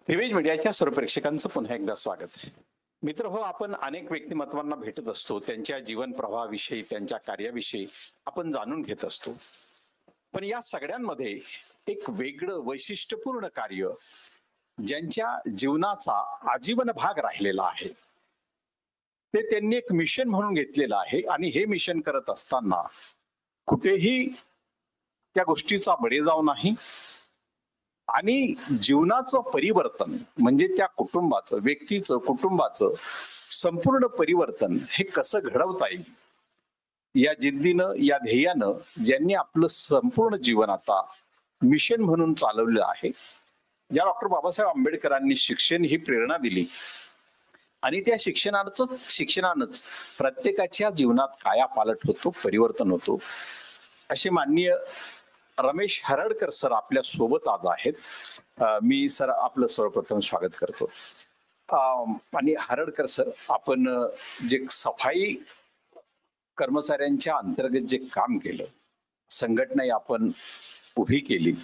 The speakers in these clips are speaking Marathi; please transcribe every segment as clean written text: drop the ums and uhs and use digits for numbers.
त्रिवेज मीडियाच्या सर्व प्रेक्षकांचं पुन्हा एकदा स्वागत आहे. मित्र हो, आपण अनेक व्यक्तिमत्वांना भेटत असतो, त्यांच्या जीवन प्रवाहाविषयी, त्यांच्या कार्याविषयी आपण जाणून घेत असतो. पण या सगळ्यांमध्ये एक वेगळं वैशिष्ट्यपूर्ण कार्य ज्यांच्या जीवनाचा आजीवन भाग राहिलेला आहे, ते त्यांनी एक मिशन म्हणून घेतलेलं आहे. आणि हे मिशन करत असताना कुठेही त्या गोष्टीचा बळी नाही. आणि जीवनाचं परिवर्तन म्हणजे त्या कुटुंबाचं, व्यक्तीचं, कुटुंबाचं संपूर्ण परिवर्तन हे कसं घडवता येईल, या जिद्दीनं, या ध्येयानं ज्यांनी आपलं संपूर्ण जीवन आता मिशन म्हणून चालवलं आहे, ज्या डॉक्टर बाबासाहेब आंबेडकरांनी शिक्षण ही प्रेरणा दिली आणि त्या शिक्षणानंच प्रत्येकाच्या जीवनात कायापालट होतो, परिवर्तन होतो, असे माननीय रमेश हरडकर सर आपल्या सोबत आज आहेत. मी सर आपलं सर्वप्रथम स्वागत करतो. आणि हरडकर सर, आपण जे सफाई कर्मचाऱ्यांच्या अंतर्गत जे काम केलं, संघटना आपण उभी केली,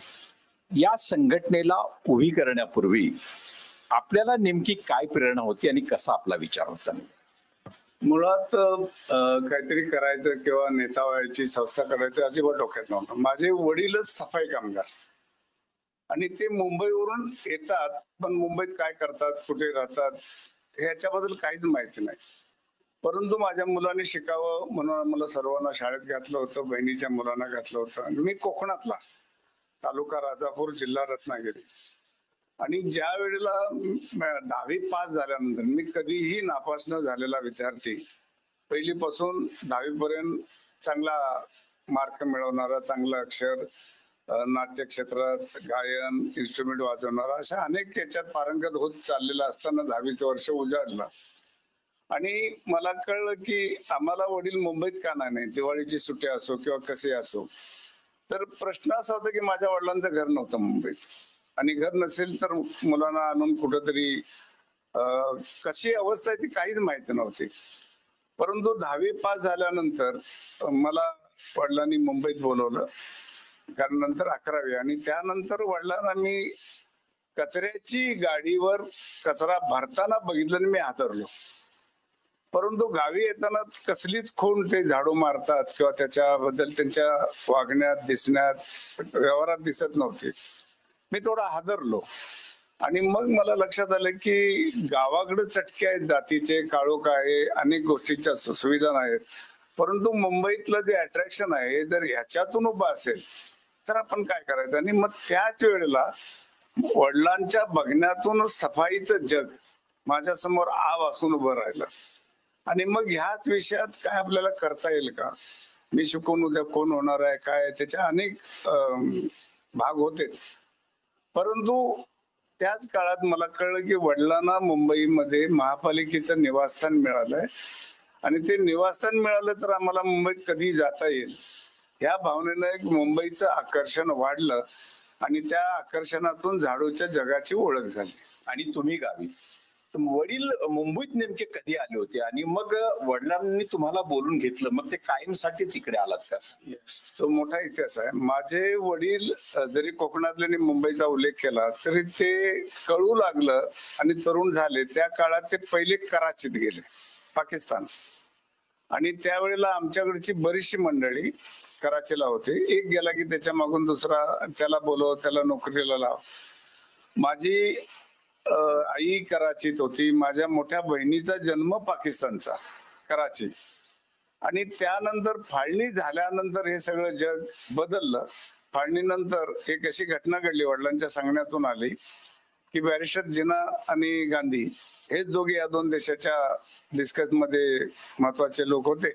या संघटनेला उभी करण्यापूर्वी आपल्याला नेमकी काय प्रेरणा होती आणि कसा आपला विचार होता? मुळात काहीतरी करायचं किंवा नेता व्हायची, संस्था करायचं अजिबात डोक्यात नव्हतं. माझे वडीलच सफाई कामगार आणि ते मुंबईवरून येतात, पण मुंबईत काय करतात, कुठे राहतात ह्याच्याबद्दल काहीच माहिती नाही. परंतु माझ्या मुलांनी शिकावं म्हणून मला सर्वांना शाळेत घातलं होतं, बहिणीच्या मुलांना घातलं होतं. मी कोकणातला, तालुका राजापूर, जिल्हा रत्नागिरी. आणि ज्या वेळेला 10वी पास झाल्यानंतर, मी कधीही नापास न झालेला विद्यार्थी, पहिलीपासून 10वी पर्यंत चांगला मार्क मिळवणारा, चांगलं अक्षर, नाट्य क्षेत्रात गायन, इन्स्ट्रुमेंट वाजवणारा, अशा अनेक याच्यात पारंगत होत चाललेला असताना 10वीचं वर्ष उजाडलं. आणि मला कळलं की आम्हाला वडील मुंबईत का नाही, दिवाळीची सुट्टी असो किंवा कसे असो. तर प्रश्न असा होता की माझ्या वडिलांचं घर नव्हतं मुंबईत, आणि घर नसेल तर मुलांना आणून कुठंतरी कशी अवस्था आहे ती काहीच माहिती नव्हती. परंतु 10वी पास झाल्यानंतर मला वडिलांनी मुंबईत बोलवलं, कारण नंतर 11वी, आणि त्यानंतर वडिलांना मी कचऱ्याची गाडीवर कचरा भरताना बघितलं आणि मी हादरलो. परंतु गावी येताना कसलीच खूण ते झाडू मारतात किंवा त्याच्याबद्दल त्यांच्या वागण्यात, दिसण्यात, व्यवहारात दिसत नव्हती. मी थोडा हादरलो. आणि मग मला लक्षात आलं की गावाकडे चटके आहेत, जातीचे, काळोख आहे, अनेक गोष्टीच्या सुविधा नाहीत. परंतु मुंबईतलं जे अट्रॅक्शन आहे, जर ह्याच्यातून उभं असेल तर आपण काय करायचं. आणि मग त्याच वेळेला वडिलांच्या बघण्यातून सफाईचं जग माझ्या समोर आव असून उभं राहिलं. आणि मग ह्याच विषयात काय आपल्याला करता येईल का, मी शिकून उद्या कोण होणार आहे, काय, त्याच्या अनेक भाग होतेच. परंतु त्याच काळात मला कळलं की वडिलांना मुंबईमध्ये महापालिकेचं निवासस्थान मिळालंय, आणि ते निवासस्थान मिळालं तर आम्हाला मुंबईत कधी जाता येईल, या भावनेनं एक मुंबईचं आकर्षण वाढलं. आणि त्या आकर्षणातून झाडूच्या जगाची ओळख झाली. आणि तुम्ही गावी, वडील मुंबईत नेमके कधी आले होते आणि मग वडिलांनी तुम्हाला बोलून घेतलं, मग ते कायमसाठीच इकडे आलात का? तो मोठा इतिहास आहे. माझे वडील जरी कोकणातल्याने मुंबईचा उल्लेख केला तरी ते कळू लागलं आणि तरुण झाले त्या काळात ते पहिले कराचीत गेले, पाकिस्तान. आणि त्यावेळेला आमच्याकडची बरीचशी मंडळी कराचीला होते. एक गेला की त्याच्या मागून दुसरा, त्याला बोलव, त्याला नोकरीला लाव. माझी आई कराचीत होती, माझ्या मोठ्या बहिणीचा जन्म पाकिस्तानचा, कराची. आणि त्यानंतर फाळणी झाल्यानंतर हे सगळं जग बदललं. फाळणीनंतर एक अशी घटना घडली, वडिलांच्या सांगण्यातून आली, की बॅरिस्टर जिना आणि गांधी हेच दोघे या दोन देशाच्या डिस्कस मध्ये महत्वाचे लोक होते.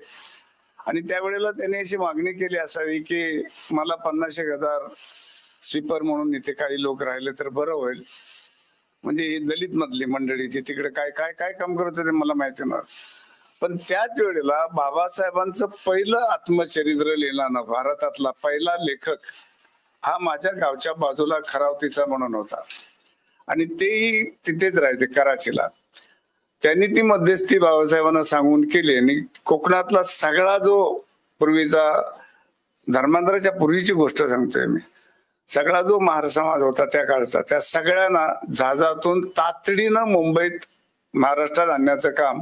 आणि त्यावेळेला त्यांनी अशी मागणी केली असावी की मला 50,000 स्वीपर म्हणून इथे काही लोक राहिले तर बरं होईल. म्हणजे दलित मधली मंडळीची तिकडे काय काय काय काम करत होते मला माहिती नव्हतं. पण त्याच वेळेला बाबासाहेबांचं पहिलं आत्मचरित्र लिहिणारा भारतातला पहिला लेखक हा माझ्या गावच्या बाजूला खरावतीचा म्हणून होता. आणि तेही तिथेच राहायचे, कराचीला. त्यांनी ती मध्यस्थी बाबासाहेबांना सांगून केली. आणि कोकणातला सगळा जो पूर्वीचा, धर्मांतराच्या पूर्वीची गोष्ट सांगतोय मी, सगळा जो महार समाज होता त्या काळचा, त्या सगळ्यांना जहाजातून तातडीनं मुंबईत महाराष्ट्रात आणण्याचं काम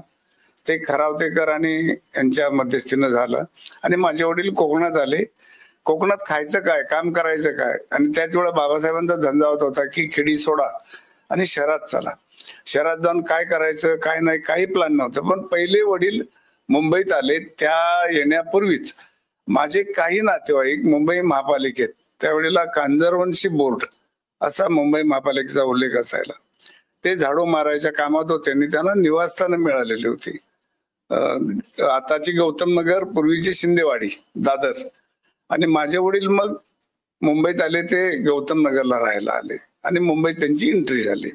ते खरावतेकर आणि यांच्या मध्यस्थीनं झालं. आणि माझे वडील कोकणात आले. कोकणात खायचं काय, काम करायचं काय, आणि त्याच वेळा बाबासाहेबांचा झंझावात होता की खेडी सोडा आणि शहरात चला. शहरात जाऊन काय करायचं काय नाही काही प्लॅन नव्हतं. पण पहिले वडील मुंबईत आले. त्या येण्यापूर्वीच माझे काही नातेवाईक मुंबई महापालिकेत, त्यावेळेला कांजरवंशी बोर्ड असा मुंबई महापालिकेचा उल्लेख असायला, ते झाडू मारायच्या कामात होते आणि त्यांना निवासस्थानं मिळालेली होती. आताची गौतम नगर, पूर्वीची शिंदेवाडी, दादर. आणि माझे वडील मग मुंबईत आले, ते गौतम नगरला राहायला आले आणि मुंबईत त्यांची एंट्री झाली.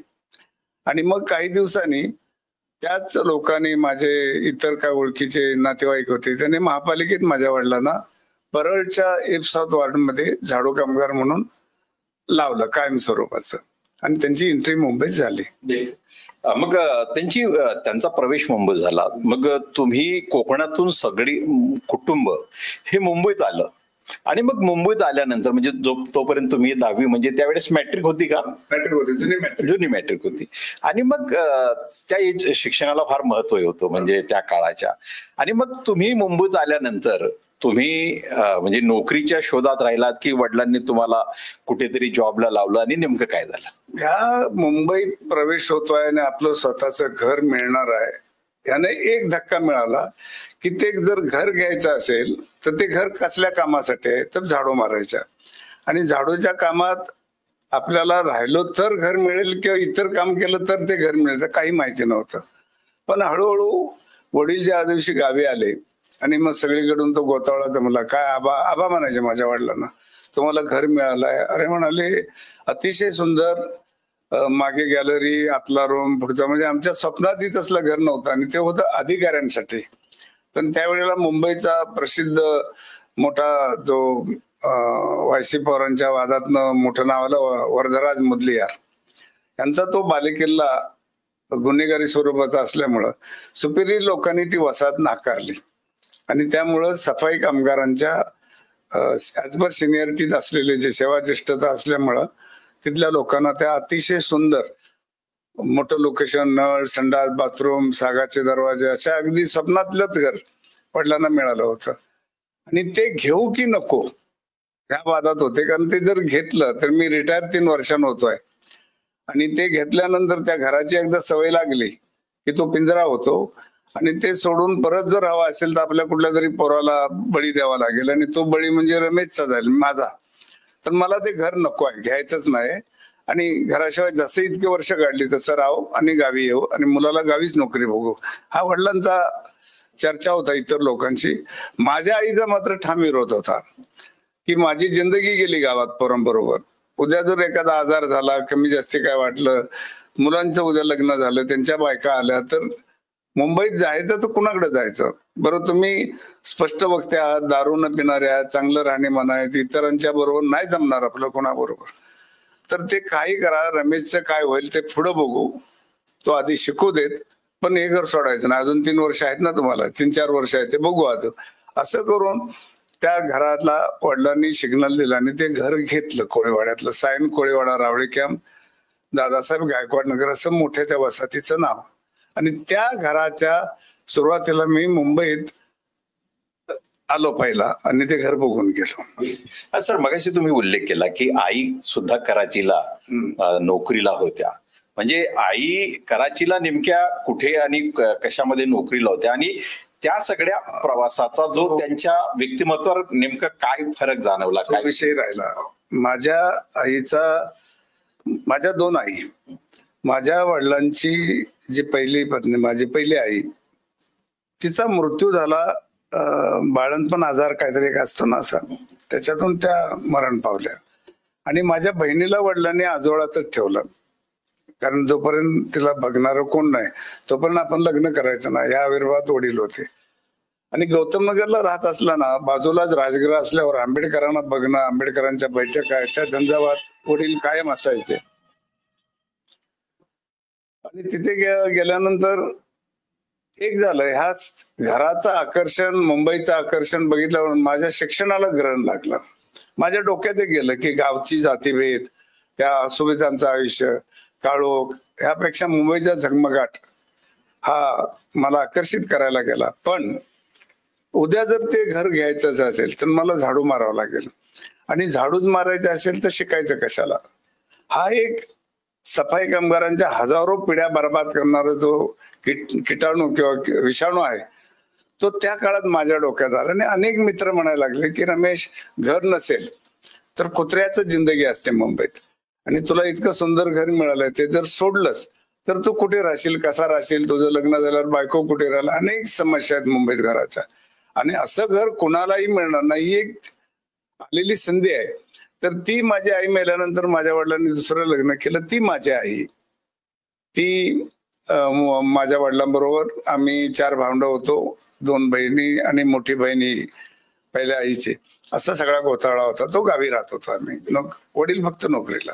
आणि मग काही दिवसांनी त्याच लोकांनी, माझे इतर काय ओळखीचे नातेवाईक होते, त्यांनी महापालिकेत माझ्या वडिलांना परळच्या एफ साऊथ वार्डमध्ये झाडू कामगार म्हणून लावलं कायमस्वरूपाचं. आणि त्यांची एंट्री मुंबईत झाली. मग त्यांचा प्रवेश मुंबईत झाला. मग तुम्ही कोकणातून सगळी कुटुंब हे मुंबईत आलं. आणि मग मुंबईत आल्यानंतर म्हणजे तोपर्यंत तुम्ही 10वी, म्हणजे त्यावेळेस मॅट्रिक होती का? मॅट्रिक होती, जुनी मॅट्रिक होती. आणि मग त्या शिक्षणाला फार महत्व होतं म्हणजे त्या काळाच्या. आणि मग तुम्ही मुंबईत आल्यानंतर तुम्ही म्हणजे नोकरीच्या शोधात राहिलात की वडिलांनी तुम्हाला कुठेतरी जॉबला लावलं, आणि नेमकं काय झालं? ह्या मुंबईत प्रवेश होतोय आणि आपलं स्वतःचं घर मिळणार आहे, याने एक धक्का मिळाला की ते जर घर घ्यायचं असेल तर ते घर कसल्या कामासाठी आहे, तर झाडू मारायच्या. आणि झाडूच्या कामात आपल्याला राहिलो तर घर मिळेल किंवा इतर काम केलं तर ते घर मिळेल, काही माहिती नव्हतं. पण हळूहळू वडील ज्या दिवशी गावी आले आणि मग सगळीकडून तो गोतावळा जमला. काय आबा आबा म्हणायचे माझ्या वडिलांना, तुम्हाला घर मिळालंय? अरे म्हणाले, अतिशय सुंदर, मागे गॅलरी, आतला रूम, पुढचा, म्हणजे आमच्या स्वप्नातही तसलं घर नव्हतं. आणि ते होतं अधिकाऱ्यांसाठी. पण त्यावेळेला मुंबईचा प्रसिद्ध मोठा जो वायसी पवारांच्या वादातनं मोठं नाव आलं, वरदराज मुदलियार यांचा तो बालेकिल्ला गुन्हेगारी स्वरूपाचा असल्यामुळं सुपेरी लोकांनी ती वसाहत नाकारली. आणि त्यामुळं सफाई कामगारांच्या ॲजपर सिनियरिटीत असलेले जे सेवा ज्येष्ठता असल्यामुळं तिथल्या लोकांना त्या अतिशय सुंदर मोठं लोकेशन, नळ, संडास, बाथरूम, सागाचे दरवाजे, अशा अगदी स्वप्नातलंच घर वडिलांना मिळालं होतं. आणि ते घेऊ की नको ह्या वादात होते. कारण ते जर घेतलं तर मी रिटायर 3 वर्षांनी होतोय. आणि ते घेतल्यानंतर त्या घराची एकदा सवय लागली की तो पिंजरा होतो. आणि ते सोडून परत जर हवा असेल तर आपल्या कुठल्या तरी पोराला बळी द्यावा लागेल. आणि तो बळी म्हणजे रमेशचा जाईल, माझा. तर मला ते घर नको आहे, घ्यायचंच नाही. आणि घराशिवाय जसे इतके वर्ष काढली तसं राहू आणि गावी येऊ आणि मुलाला गावीच नोकरी बघू, हा वडिलांचा चर्चा होता इतर लोकांची. माझ्या आईचा मात्र ठाम विरोध होता की माझी जिंदगी गेली गावात पोरांबरोबर. उद्या जर एखादा आजार झाला, कमी जास्ती काय वाटलं, मुलांचं उद्या लग्न झालं, त्यांच्या बायका आल्या, तर मुंबईत जायचं तर कुणाकडे जायचं? बरं, तुम्ही स्पष्ट वक्ते आहात, दारू न पिणारे आहात, चांगलं राहणीमान आहेत, इतरांच्या बरोबर नाही जमणार आपलं कोणाबरोबर. तर ते काही करा, रमेशचं काय होईल ते पुढं बघू, तो आधी शिकू देत, पण हे घर सोडायचं नाही. अजून 3 वर्ष आहेत ना तुम्हाला, 3-4 वर्ष आहेत, ते बघू आता. असं करून त्या घरातला वडिलांनी सिग्नल दिला आणि ते घर घेतलं. कोळीवाड्यातलं सायन कोळीवाडा, रावळे कॅम्प, दादासाहेब गायकवाड नगर असं मोठ्या त्या वसाहतीचं नाव. आणि त्या घराच्या सुरुवातीला मी मुंबईत आलो पहिला आणि ते घर बघून गेलो. सर, मगाशी तुम्ही उल्लेख केला की आई सुद्धा कराचीला नोकरीला होत्या. म्हणजे आई कराचीला नेमक्या कुठे आणि कशामध्ये नोकरीला होत्या, आणि त्या सगळ्या प्रवासाचा जो त्यांच्या व्यक्तिमत्वावर नेमका काय फरक जाणवला, काय विषय राहिला? माझ्या आईचा, माझ्या 2 आई, माझ्या वडिलांची जी पहिली पत्नी, माझी पहिली आई, तिचा मृत्यू झाला बाळंतपण आजार काहीतरी एक असतो ना असा, त्याच्यातून त्या मरण पावल्या. आणि माझ्या बहिणीला वडिलांनी आजोळातच ठेवलं, कारण जोपर्यंत तिला बघणारं कोण नाही तोपर्यंत आपण लग्न करायचं ना, या विरोधात वडील होते. आणि गौतम नगरला राहत असताना बाजूलाच राजगृह असल्यावर आंबेडकरांना बघणं, आंबेडकरांच्या बैठका आहेत, त्या झंझावात वडील कायम असायचे. आणि तिथे गेल्यानंतर एक झालं, ह्या घराचं आकर्षण, मुंबईचं आकर्षण बघितल्यावर माझ्या शिक्षणाला ग्रहण लागलं. माझ्या डोक्यात एक गेलं की गावची जातीभेद, त्या सुविधांचं आयुष्य, काळोख, ह्यापेक्षा मुंबईचा झगमगाट हा मला आकर्षित करायला गेला. पण उद्या जर ते घर घ्यायचंच असेल तर मला झाडू मारावं लागेल, आणि झाडूच मारायचं असेल तर शिकायचं कशाला. हा एक सफाई कामगारांच्या हजारो पिढ्या बर्बाद करणारा जो किटाणू किंवा विषाणू आहे तो त्या काळात माझ्या डोक्यात आला. आणि अनेक मित्र म्हणायला लागले की रमेश, घर नसेल तर कुत्र्याचं जिंदगी असते मुंबईत, आणि तुला इतकं सुंदर घर मिळालंय, ते जर सोडलंस तर तू कुठे राहशील, कसा राहशील, तुझं लग्न झाल्यावर बायको कुठे राहिला, अनेक समस्या आहेत मुंबईत घराच्या. आणि असं घर कुणालाही मिळणार नाही, ही एक आलेली संधी आहे. तर ती माझी आई मेल्यानंतर माझ्या वडिलांनी दुसरं लग्न केलं. ती माझी आई, ती माझ्या वडिलांबरोबर आम्ही 4 भावंड होतो, 2 बहिणी आणि मोठी बहिणी पहिल्या आईची. असा सगळा घोटाळा होता. तो गावी राहत होता आम्ही, वडील फक्त नोकरीला.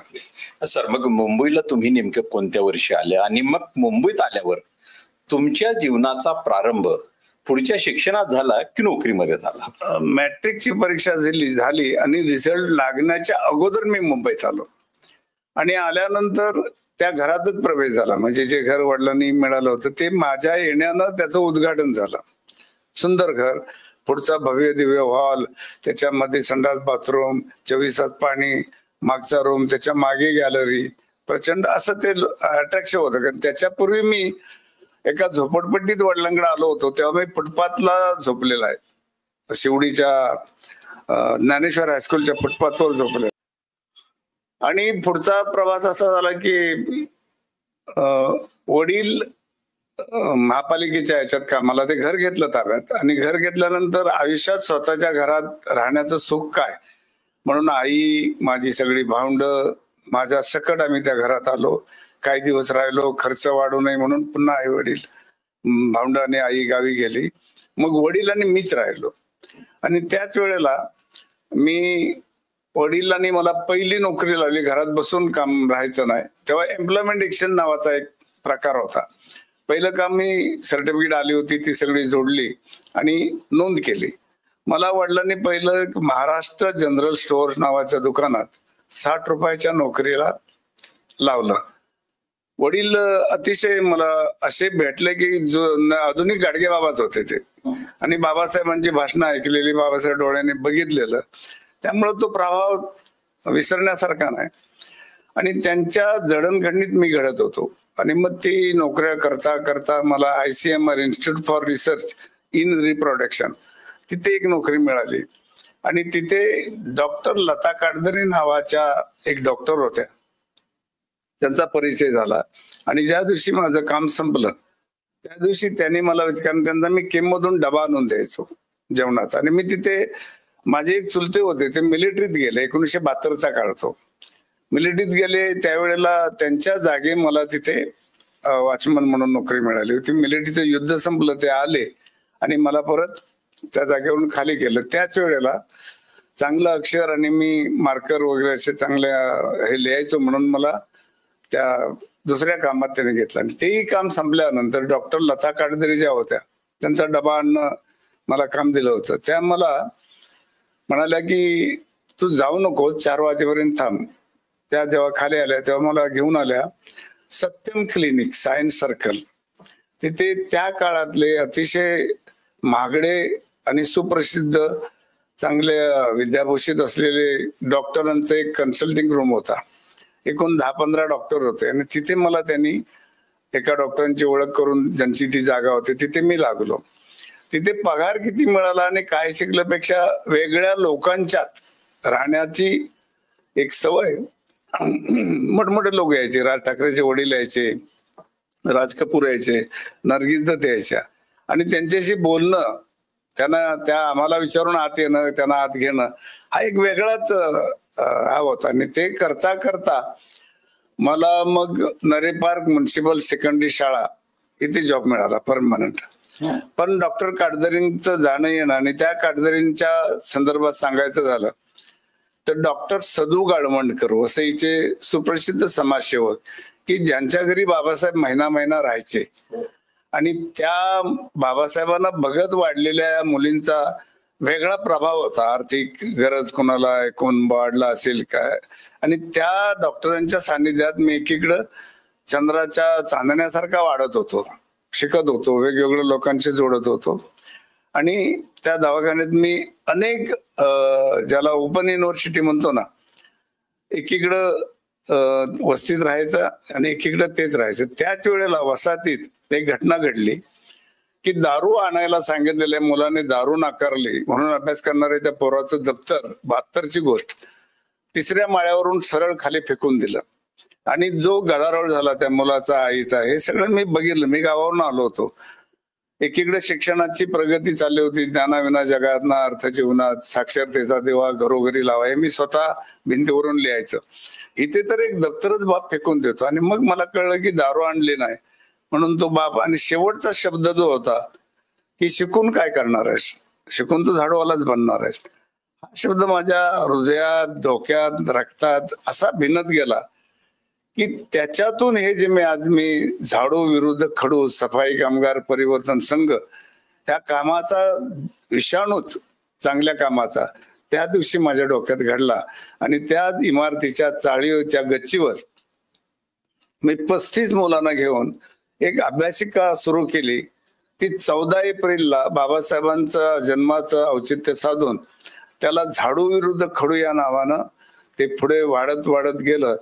सर, मग मुंबईला तुम्ही नेमकं कोणत्या वर्षी आले, आणि मग मुंबईत आल्यावर तुमच्या जीवनाचा प्रारंभ पुढच्या शिक्षणात झाला की नोकरीमध्ये झाला? मॅट्रिकची परीक्षा झाली आणि रिझल्ट लागण्याच्या अगोदर मी मुंबईत आलो, आणि आल्यानंतर त्या घरातच प्रवेश झाला. म्हणजे जे घर वडिलांनी मिळालं होतं ते माझ्या येण्यानं त्याचं उद्घाटन झालं. सुंदर घर, पुढचा भव्य दिव्य हॉल, त्याच्यामध्ये संडास बाथरूम, 24 तास पाणी, मागचा रूम, त्याच्या मागे गॅलरी, प्रचंड असं ते अट्रॅक्शन होतं. कारण त्याच्यापूर्वी मी एका झोपडपट्टीत वडिलांकडे आलो होतो, तेव्हा मी फुटपाथला झोपलेला आहे. शिवडीच्या ज्ञानेश्वर हायस्कूलच्या फुटपाथवर झोपले. आणि पुढचा प्रवास असा झाला की वडील महापालिकेच्या ह्याच्यात कामाला, ते घर घेतलं ताब्यात, आणि घर घेतल्यानंतर आयुष्यात स्वतःच्या घरात राहण्याचं सुख काय म्हणून आई, माझी सगळी भावंड, माझ्या सकट आम्ही त्या घरात आलो. काही दिवस राहिलो, खर्च वाढू नये म्हणून पुन्हा आई वडील, भावंड आणि आई गावी गेली. मग वडील आणि मीच राहिलो. आणि त्याच वेळेला वडिलांनी मला पहिली नोकरी लावली. घरात बसून काम राहायचं नाही. तेव्हा एम्प्लॉयमेंट एक्सचेंज नावाचा एक प्रकार होता. पहिलं काम मी, सर्टिफिकेट आली होती ती सगळी जोडली आणि नोंद केली. मला वडिलांनी पहिलं महाराष्ट्र जनरल स्टोअर नावाच्या दुकानात 60 रुपयाच्या नोकरीला लावलं. वडील अतिशय मला असे भेटले की जो आधुनिक गाडगे बाबाच होते ते, आणि बाबासाहेबांची भाषणं ऐकलेली, बाबासाहेब डोळ्याने बघितलेलं, त्यामुळे तो प्रभाव विसरण्यासारखा नाही. आणि त्यांच्या जडणघडणीत मी घडत होतो. आणि मग ती नोकऱ्या करता करता मला ICMR, institute for research in reproduction, तिथे एक नोकरी मिळाली. आणि तिथे डॉक्टर लता काडदरे नावाच्या एक डॉक्टर होत्या, त्यांचा परिचय झाला. आणि ज्या दिवशी माझं काम संपलं त्या दिवशी त्यांनी मला, कारण त्यांचा मी केममधून डबा आणून द्यायचो जेवणाचा, आणि मी तिथे, माझे एक चुलते होते ते मिलिटरीत गेले, 1972चा काळ तो, मिलिटरीत गेले. त्यावेळेला त्यांच्या जागे मला तिथे वॉचमन म्हणून नोकरी मिळाली होती. मिलिटरीचं युद्ध संपलं, ते आले आणि मला परत त्या जागेवरून खाली केलं. त्याच वेळेला चांगलं अक्षर आणि मी मार्कर वगैरे असे चांगल्या हे लिहायचो म्हणून मला त्या दुसऱ्या कामात त्याने घेतलं. आणि तेही काम संपल्यानंतर डॉक्टर लता काडदरे ज्या होत्या त्यांचा डबा आणणं मला काम दिलं होतं. त्या मला म्हणाल्या की तू जाऊ नको, 4 वाजेपर्यंत थांब. त्या जेव्हा खाली आल्या तेव्हा मला घेऊन आल्या सत्यम क्लिनिक, सायन्स सर्कल. तिथे त्या काळातले अतिशय महागडे आणि सुप्रसिद्ध चांगले विद्याभूषित असलेले डॉक्टरांचं एक कन्सल्टिंग रूम होता. एकूण 10-15 डॉक्टर होते. आणि तिथे मला त्यांनी एका डॉक्टरांची ओळख करून, ज्यांची ती जागा होती, तिथे मी लागलो. तिथे पगार किती मिळाला आणि काय शिकल्यापेक्षा वेगळ्या लोकांच्यात राहण्याची एक सवय. मोठमोठे लोक यायचे, राज ठाकरेचे वडील यायचे, राज कपूर यायचे, नरगिस दत्त यायच्या, आणि त्यांच्याशी बोलणं, त्या आम्हाला विचारून आत येणं, त्यांना आत घेणं, हा एक वेगळाच हा होता. आणि ते करता करता मला मग नरे पार्क म्युन्सिपल सेकंडरी शाळा इथे जॉब मिळाला परमनंट. पण डॉक्टर काडदरेंचं जाणं येणं, आणि त्या काडदरेंच्या संदर्भात सांगायचं झालं तर डॉक्टर सदू गाळवंडकर, वसईचे सुप्रसिद्ध समाजसेवक, की ज्यांच्या घरी बाबासाहेब महिना राहायचे, आणि त्या बाबासाहेबांना बघत वाढलेल्या मुलींचा वेगळा प्रभाव होता. आर्थिक गरज कोणाला कोण वाढला असेल काय, आणि त्या डॉक्टरांच्या सानिध्यात मी एकीकडं चंद्राच्या चांदण्यासारखा वाढत होतो, शिकत होतो, वेगवेगळ्या लोकांशी जोडत होतो. आणि त्या दवाखान्यात मी अनेक ज्याला ओपन युनिव्हर्सिटी म्हणतो ना, एकीकडं वस्तीत राहायचं आणि एकीकडं तेच राहायचं. त्याच वेळेला वसाहतीत एक घटना घडली की दारू आणायला सांगितलेल्या मुलाने दारू नाकारली म्हणून अभ्यास करणाऱ्या त्या पोराचं दप्तर 72ची गोष्ट 3ऱ्या माळ्यावरून सरळ खाली फेकून दिलं. आणि जो गदारोळ झाला त्या मुलाचा, आईचा, हे सगळं मी बघितलं. मी गावावरून आलो होतो. एकीकडे शिक्षणाची प्रगती चालली होती, ज्ञानाविना जगात ना अर्थ जीवनात, साक्षरतेचा दिवा घरोघरी लावा, हे मी स्वतः भिंतीवरून लिहायचं. इथे तर एक दप्तरच बाप फेकून देतो. आणि मग मला कळलं की दारू आणली नाही म्हणून तो बाप. आणि शेवटचा शब्द जो होता की शिकून काय करणार आहेस, शिकून तू झाडूवालाच बनणार आहेस, हा शब्द माझ्या हृदयात, डोक्यात, रक्तात असा भिनत गेला की त्याच्यातून हे जे मी झाडू विरुद्ध खडू, सफाई कामगार परिवर्तन संघ, त्या कामाचा विषाणूच, चांगल्या कामाचा, त्या दिवशी माझ्या डोक्यात घडला. आणि त्या इमारतीच्या चाळीच्या गच्चीवर मी 35 मुलांना घेऊन एक अभ्यासिका सुरू केली. ती 14 एप्रिलला बाबासाहेबांचं जन्माचं औचित्य साधून त्याला झाडू विरुद्ध खडू या नावानं ते पुढे वाढत वाढत गेलं.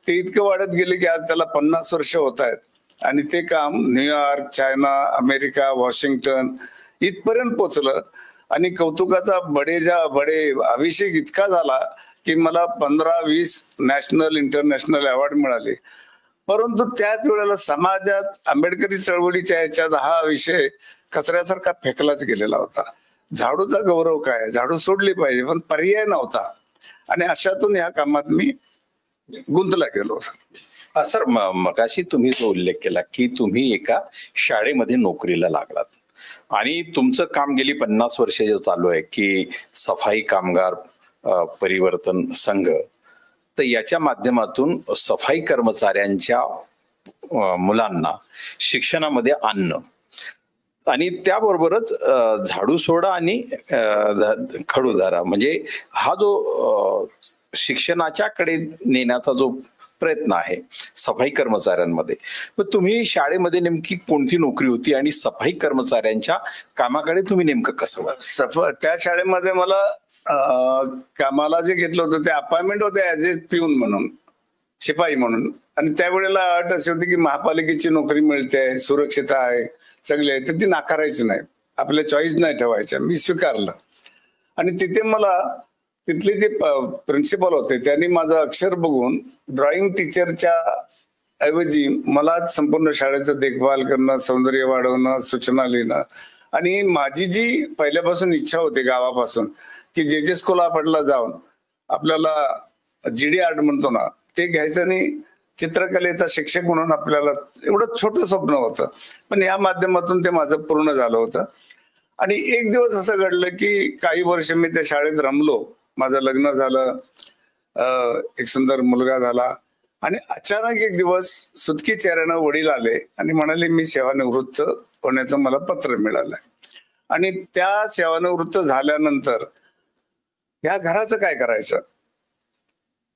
ते इतकं वाढत गेले की आज त्याला 50 वर्ष होत आहेत. आणि ते काम न्यूयॉर्क, चायना, अमेरिका, वॉशिंग्टन इथपर्यंत पोचलं. आणि कौतुकाचा बडे अभिषेक इतका झाला की मला 15-20 नॅशनल इंटरनॅशनल अवॉर्ड मिळाले. परंतु त्याच वेळेला समाजात आंबेडकरी चळवळीच्या याच्यात हा विषय कचऱ्यासारखा फेकलाच गेलेला होता. झाडूचा गौरव काय, झाडू सोडली पाहिजे, पण पर्याय नव्हता. आणि अशातून या कामात मी गुंतला गेलो. सर, मगाशी तुम्ही जो उल्लेख केला की तुम्ही एका शाळेमध्ये नोकरीला लागलात आणि तुमचं काम गेली 50 वर्ष जे चालू आहे की सफाई कामगार परिवर्तन संघ, तर याच्या माध्यमातून सफाई कर्मचाऱ्यांच्या मुलांना शिक्षणामध्ये आणणं आणि त्याबरोबरच झाडू सोडा आणि खडू धरा, म्हणजे हा जो शिक्षणाच्याकडे नेण्याचा जो प्रयत्न आहे सफाई कर्मचाऱ्यांमध्ये. पण तुम्ही शाळेमध्ये नेमकी कोणती नोकरी होती आणि सफाई कर्मचाऱ्यांच्या कामाकडे तुम्ही नेमकं कसं? त्या शाळेमध्ये मला कामाला जे घेतलं होतं ते अपॉइंटमेंट होते ऍज ए पिऊन म्हणून, शिपाई म्हणून. आणि त्यावेळेला अट अशी होती की महापालिकेची नोकरी मिळते, सुरक्षितता आहे, सगळे आहे, तर ती नाकारायची नाही, आपल्या चॉईस नाही ठेवायच्या. मी स्वीकारलं. आणि तिथे मला तिथले जे प्रिन्सिपल होते त्यांनी माझं अक्षर बघून ड्रॉइंग टीचरच्या ऐवजी मला संपूर्ण शाळेचं देखभाल करणं, सौंदर्य वाढवणं, सूचना लिहिणं. आणि माझी जी पहिल्यापासून इच्छा होती गावापासून की जे स्कूल आपटला जाऊन आपल्याला GD आर्ट म्हणतो ना ते घ्यायचं आणि चित्रकलेचा शिक्षक म्हणून आपल्याला एवढं छोटं स्वप्न होतं. पण या माध्यमातून ते माझं पूर्ण झालं होतं. आणि एक दिवस असं घडलं की काही वर्ष मी त्या शाळेत रमलो, माझं लग्न झालं, एक सुंदर मुलगा झाला. आणि अचानक एक दिवस सुटकी चेहऱ्यानं वडील आले आणि म्हणाले मी सेवानिवृत्त होण्याचं मला पत्र मिळालंय. आणि त्या सेवानिवृत्त झाल्यानंतर या घराचं काय करायचं,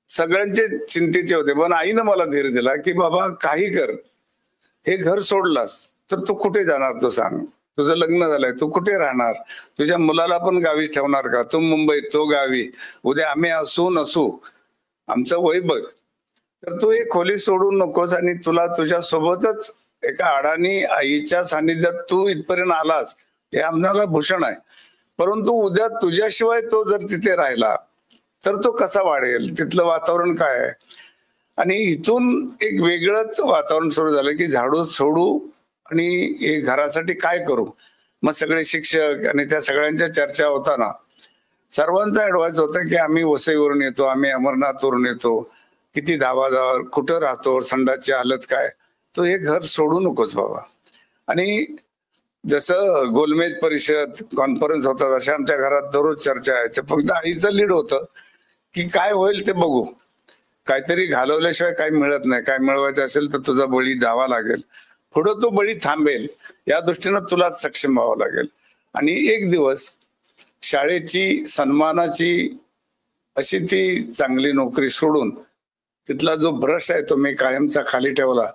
सगळ्यांचे चिंतेचे होते. पण आईनं मला धीर दिला की बाबा काही कर, हे घर सोडलास तर तू कुठे जाणार, तू सांग, तुझं लग्न झालंय, तू कुठे राहणार, तुझ्या मुलाला पण गावी ठेवणार का, तू मुंबईत, तो गावी, उद्या आम्ही असू नसू, आमचं वय बघ, तर तू हे खोली सोडू नकोस. आणि तुला तुझ्या सोबतच एका अडाणी आईच्या सानिध्यात तू इथपर्यंत आलास हे आम्हाला भूषण आहे. परंतु उद्या तुझ्याशिवाय तो जर तिथे राहिला तर तो कसा वाढेल, तिथलं वातावरण काय आहे. आणि इथून एक वेगळंच वातावरण सुरू झालं की झाडू सोडू आणि हे घरासाठी काय करू. मग सगळे शिक्षक आणि त्या सगळ्यांच्या चर्चा होताना सर्वांचा ऍडवाइस होता की आम्ही वसईवरून येतो, आम्ही अमरनाथवरून येतो, किती धावाधाव, कुठं राहतो, संडासची हालत काय, तो हे घर सोडू नकोस बाबा. आणि जसं गोलमेज परिषद कॉन्फरन्स होतात अशा आमच्या घरात दररोज चर्चा आहे. फक्त आईचं लीड होतं की काय होईल ते बघू, काहीतरी घालवल्याशिवाय काही मिळत नाही, काय मिळवायचं असेल तर तुझा बळी द्यावा लागेल, पुढं तो बळी थांबेल, या दृष्टीनं तुला सक्षम व्हावं लागेल. आणि एक दिवस शाळेची सन्मानाची अशी ती चांगली नोकरी सोडून तिथला जो ब्रश आहे तो मी कायमचा खाली ठेवला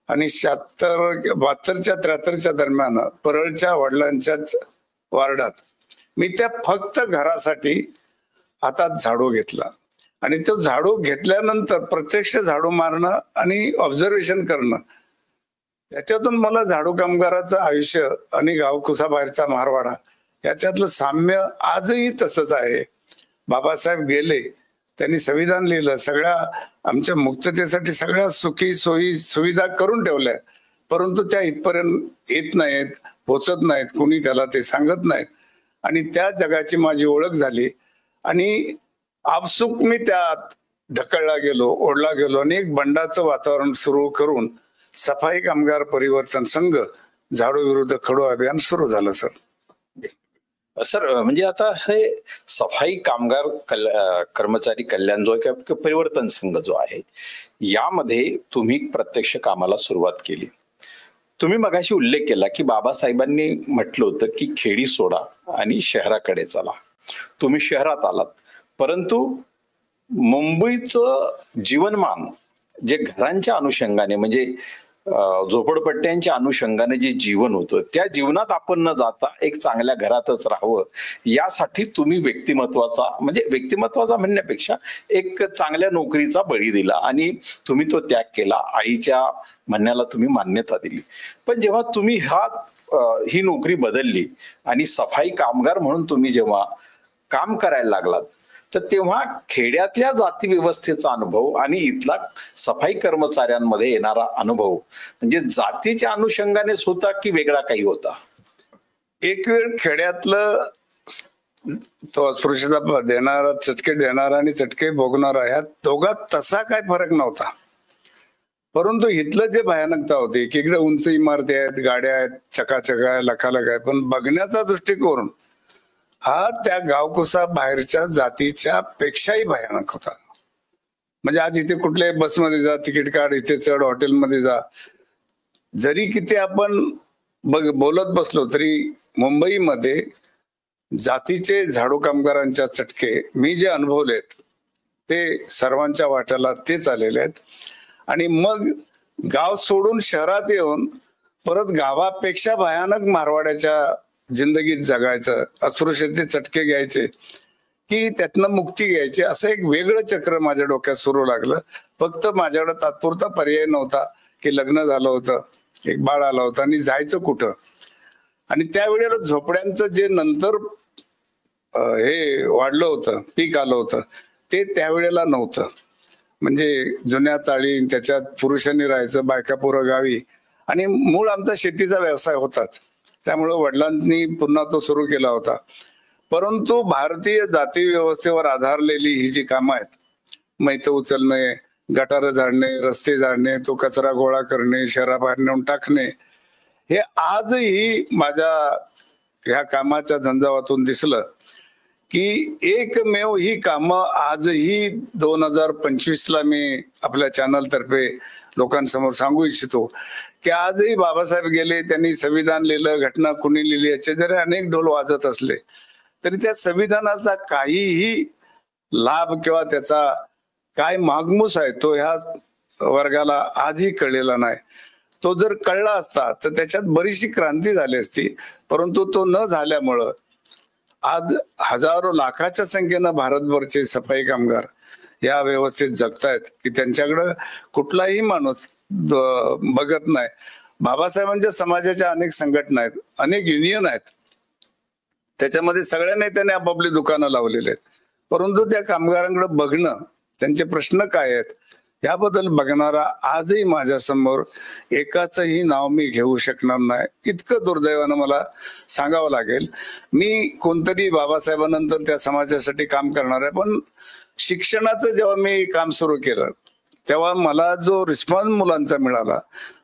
आणि 72च्या 73च्या दरम्यान परळच्या वडिलांच्याच वार्डात मी त्या फक्त घरासाठी हातात झाडू घेतला आणि तो झाडू घेतल्यानंतर प्रत्यक्ष झाडू मारणं आणि ऑब्झर्वेशन करणं, त्याच्यातून मला झाडू कामगाराचं आयुष्य आणि गावकुसाबाहेरचा मारवाडा याच्यातलं साम्य आजही तसंच आहे. बाबासाहेब गेले, त्यांनी संविधान लिहिलं, सगळ्या आमच्या मुक्ततेसाठी सगळ्या सुखी सोयी सुविधा करून ठेवल्या, परंतु त्या इथपर्यंत येत नाहीत, पोचत नाहीत, कुणी त्याला ते सांगत नाहीत आणि त्या जगाची माझी ओळख झाली आणि आपसुक मी त्यात ढकलला गेलो, ओढला गेलो आणि एक बंडाचं वातावरण सुरू करून सफाई कामगार परिवर्तन संघ झाडू विरुद्ध खडू अभियान सुरू झालं सर. सर म्हणजे आता हे सफाई कामगार कर्मचारी कल्याण जो आहे किंवा परिवर्तन संघ जो आहे यामध्ये तुम्ही प्रत्यक्ष कामाला सुरुवात केली. तुम्ही मगाशी उल्लेख केला की बाबासाहेबांनी म्हटलं होतं की खेडी सोडा आणि शहराकडे चला. तुम्ही शहरात आलात, परंतु मुंबईचं जीवनमान जे घरांच्या अनुषंगाने म्हणजे झोपडपट्ट्यांच्या अनुषंगाने जे जीवन होतं त्या जीवनात आपण न जाता एक चांगल्या घरातच राहावं यासाठी तुम्ही व्यक्तिमत्वाचा म्हणण्यापेक्षा एक चांगल्या नोकरीचा बळी दिला आणि तुम्ही तो त्याग केला. आईच्या म्हणण्याला तुम्ही मान्यता दिली. पण जेव्हा तुम्ही ही नोकरी बदलली आणि सफाई कामगार म्हणून तुम्ही जेव्हा काम करायला लागलात तर तेव्हा खेड्यातल्या जाती व्यवस्थेचा अनुभव आणि इथला सफाई कर्मचाऱ्यांमध्ये येणारा अनुभव म्हणजे जातीच्या अनुषंगानेच होता की वेगळा काही होता? एक वेळ खेड्यातलं तो अस्पृश्यता देणारा, चटके देणारा आणि चटके भोगणारा ह्या दोघात तसा काय फरक नव्हता. परंतु इथलं जे भयानकता होती की इकडे उंच इमारती आहेत, गाड्या आहेत, चकाचक आहे, लखालख आहे, पण बघण्याचा दृष्टिकोन हा त्या गावकुसा बाहेरच्या जातीच्या पेक्षाही भयानक होता. म्हणजे आज इथे कुठल्याही बसमध्ये जा, तिकीट काढ, इथे चढ, हॉटेलमध्ये जा, जरी किती आपण बोलत बसलो तरी मुंबईमध्ये जातीचे झाडू कामगारांच्या चटके मी जे अनुभवलेत ते सर्वांच्या वाट्याला तेच आलेले आहेत. आणि मग गाव सोडून शहरात येऊन परत गावापेक्षा भयानक मारवाड्याच्या जिंदगीत जगायचं, अस्पृश्यतेचे चटके घ्यायचे की त्यातनं मुक्ती घ्यायची, असं एक वेगळं चक्र माझ्या डोक्यात सुरू लागलं. फक्त माझ्याकडे तात्पुरता पर्याय नव्हता की लग्न झालं होतं, एक बाळ आलं होतं आणि जायचं कुठं. आणि त्यावेळेला झोपड्यांचं जे नंतर हे वाढलं होतं, पीक आलं होतं, ते त्यावेळेला नव्हतं. म्हणजे जुन्या चाळी, त्याच्यात पुरुषांनी राहायचं, बायका पोरं गावी, आणि मूळ आमचा शेतीचा व्यवसाय होताच, त्यामुळे वडिलांनी पुन्हा तो सुरू केला होता. परंतु भारतीय जाती व्यवस्थेवर आधारलेली ही जी कामं आहेत, मैत उचलणे, गटारं झाडणे, रस्ते झाडणे, तो कचरा गोळा करणे, शहराबाहेर नेऊन टाकणे, हे आजही माझ्या ह्या कामाच्या झंझावातून दिसलं की एकमेव ही कामं आजही 2025ला मी आपल्या चॅनल तर्फे लोकांसमोर सांगू इच्छितो की आजही बाबासाहेब गेले, त्यांनी संविधान लिहिलं, घटना कुणी लिहिली, याचे जरी अनेक ढोल वाजत असले तरी त्या संविधानाचा काहीही लाभ किंवा त्याचा काय मागमूस आहे तो ह्या वर्गाला आजही कळलेला नाही. तो जर कळला असता तर त्याच्यात बरीचशी क्रांती झाली असती, परंतु तो न झाल्यामुळं आज हजारो लाखाच्या संख्येनं भारतभरचे सफाई कामगार या व्यवस्थेत जगतायत की त्यांच्याकडं कुठलाही माणूस बघत नाही. बाबासाहेबांच्या समाजाच्या अनेक संघटना आहेत, अनेक युनियन आहेत, त्याच्यामध्ये सगळ्या नेत्यांनी आपापली दुकानं लावलेली आहेत, परंतु त्या कामगारांकडे बघणं, त्यांचे प्रश्न काय आहेत याबद्दल बघणारा आजही माझ्या समोर एकाचंही नाव मी घेऊ शकणार नाही. इतकं दुर्दैवानं मला सांगावं लागेल. मी कोणतरी बाबासाहेबांनंतर त्या समाजासाठी काम करणार आहे, पण शिक्षणाचं जेव्हा मी काम सुरू केलं तेव्हा मला जो रिस्पॉन्स मुलांचा मिळाला,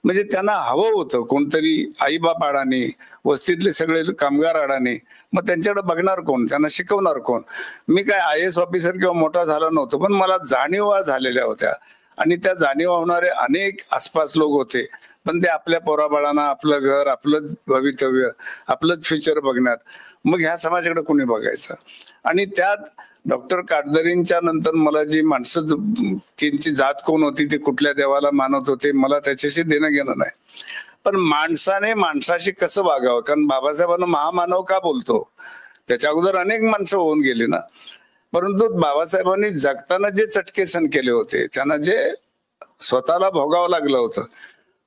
म्हणजे त्यांना हवं होतं कोणतरी आईबाप अडाणी, वस्तीतले सगळे कामगार अडाणी, मग त्यांच्याकडे बघणार कोण, त्यांना शिकवणार कोण. मी काय IAS ऑफिसर किंवा मोठा झाला नव्हतो, पण मला जाणीवा झालेल्या होत्या. आणि त्या जाणीव होणारे अनेक आसपास लोक होते, पण ते आपल्या पोराबाळांना आपलं घर, आपलंच भवितव्य, आपलंच फ्युचर बघण्यात, मग ह्या समाजाकडे कोणी बघायचं. आणि त्यात डॉक्टर काटदरेंच्या नंतर मला जी माणसं, त्यांची जात कोण होती, ते कुठल्या देवाला मानत होते, मला त्याच्याशी देणं घेणं नाही. पण माणसाने माणसाशी कसं वागावं, कारण बाबासाहेबांना महामानव का बोलतो, त्याच्या अगोदर अनेक माणसं होऊन गेली ना. परंतु बाबासाहेबांनी जगताना जे चटके सहन केले होते, त्यांना जे स्वतःला भोगावं लागलं होतं,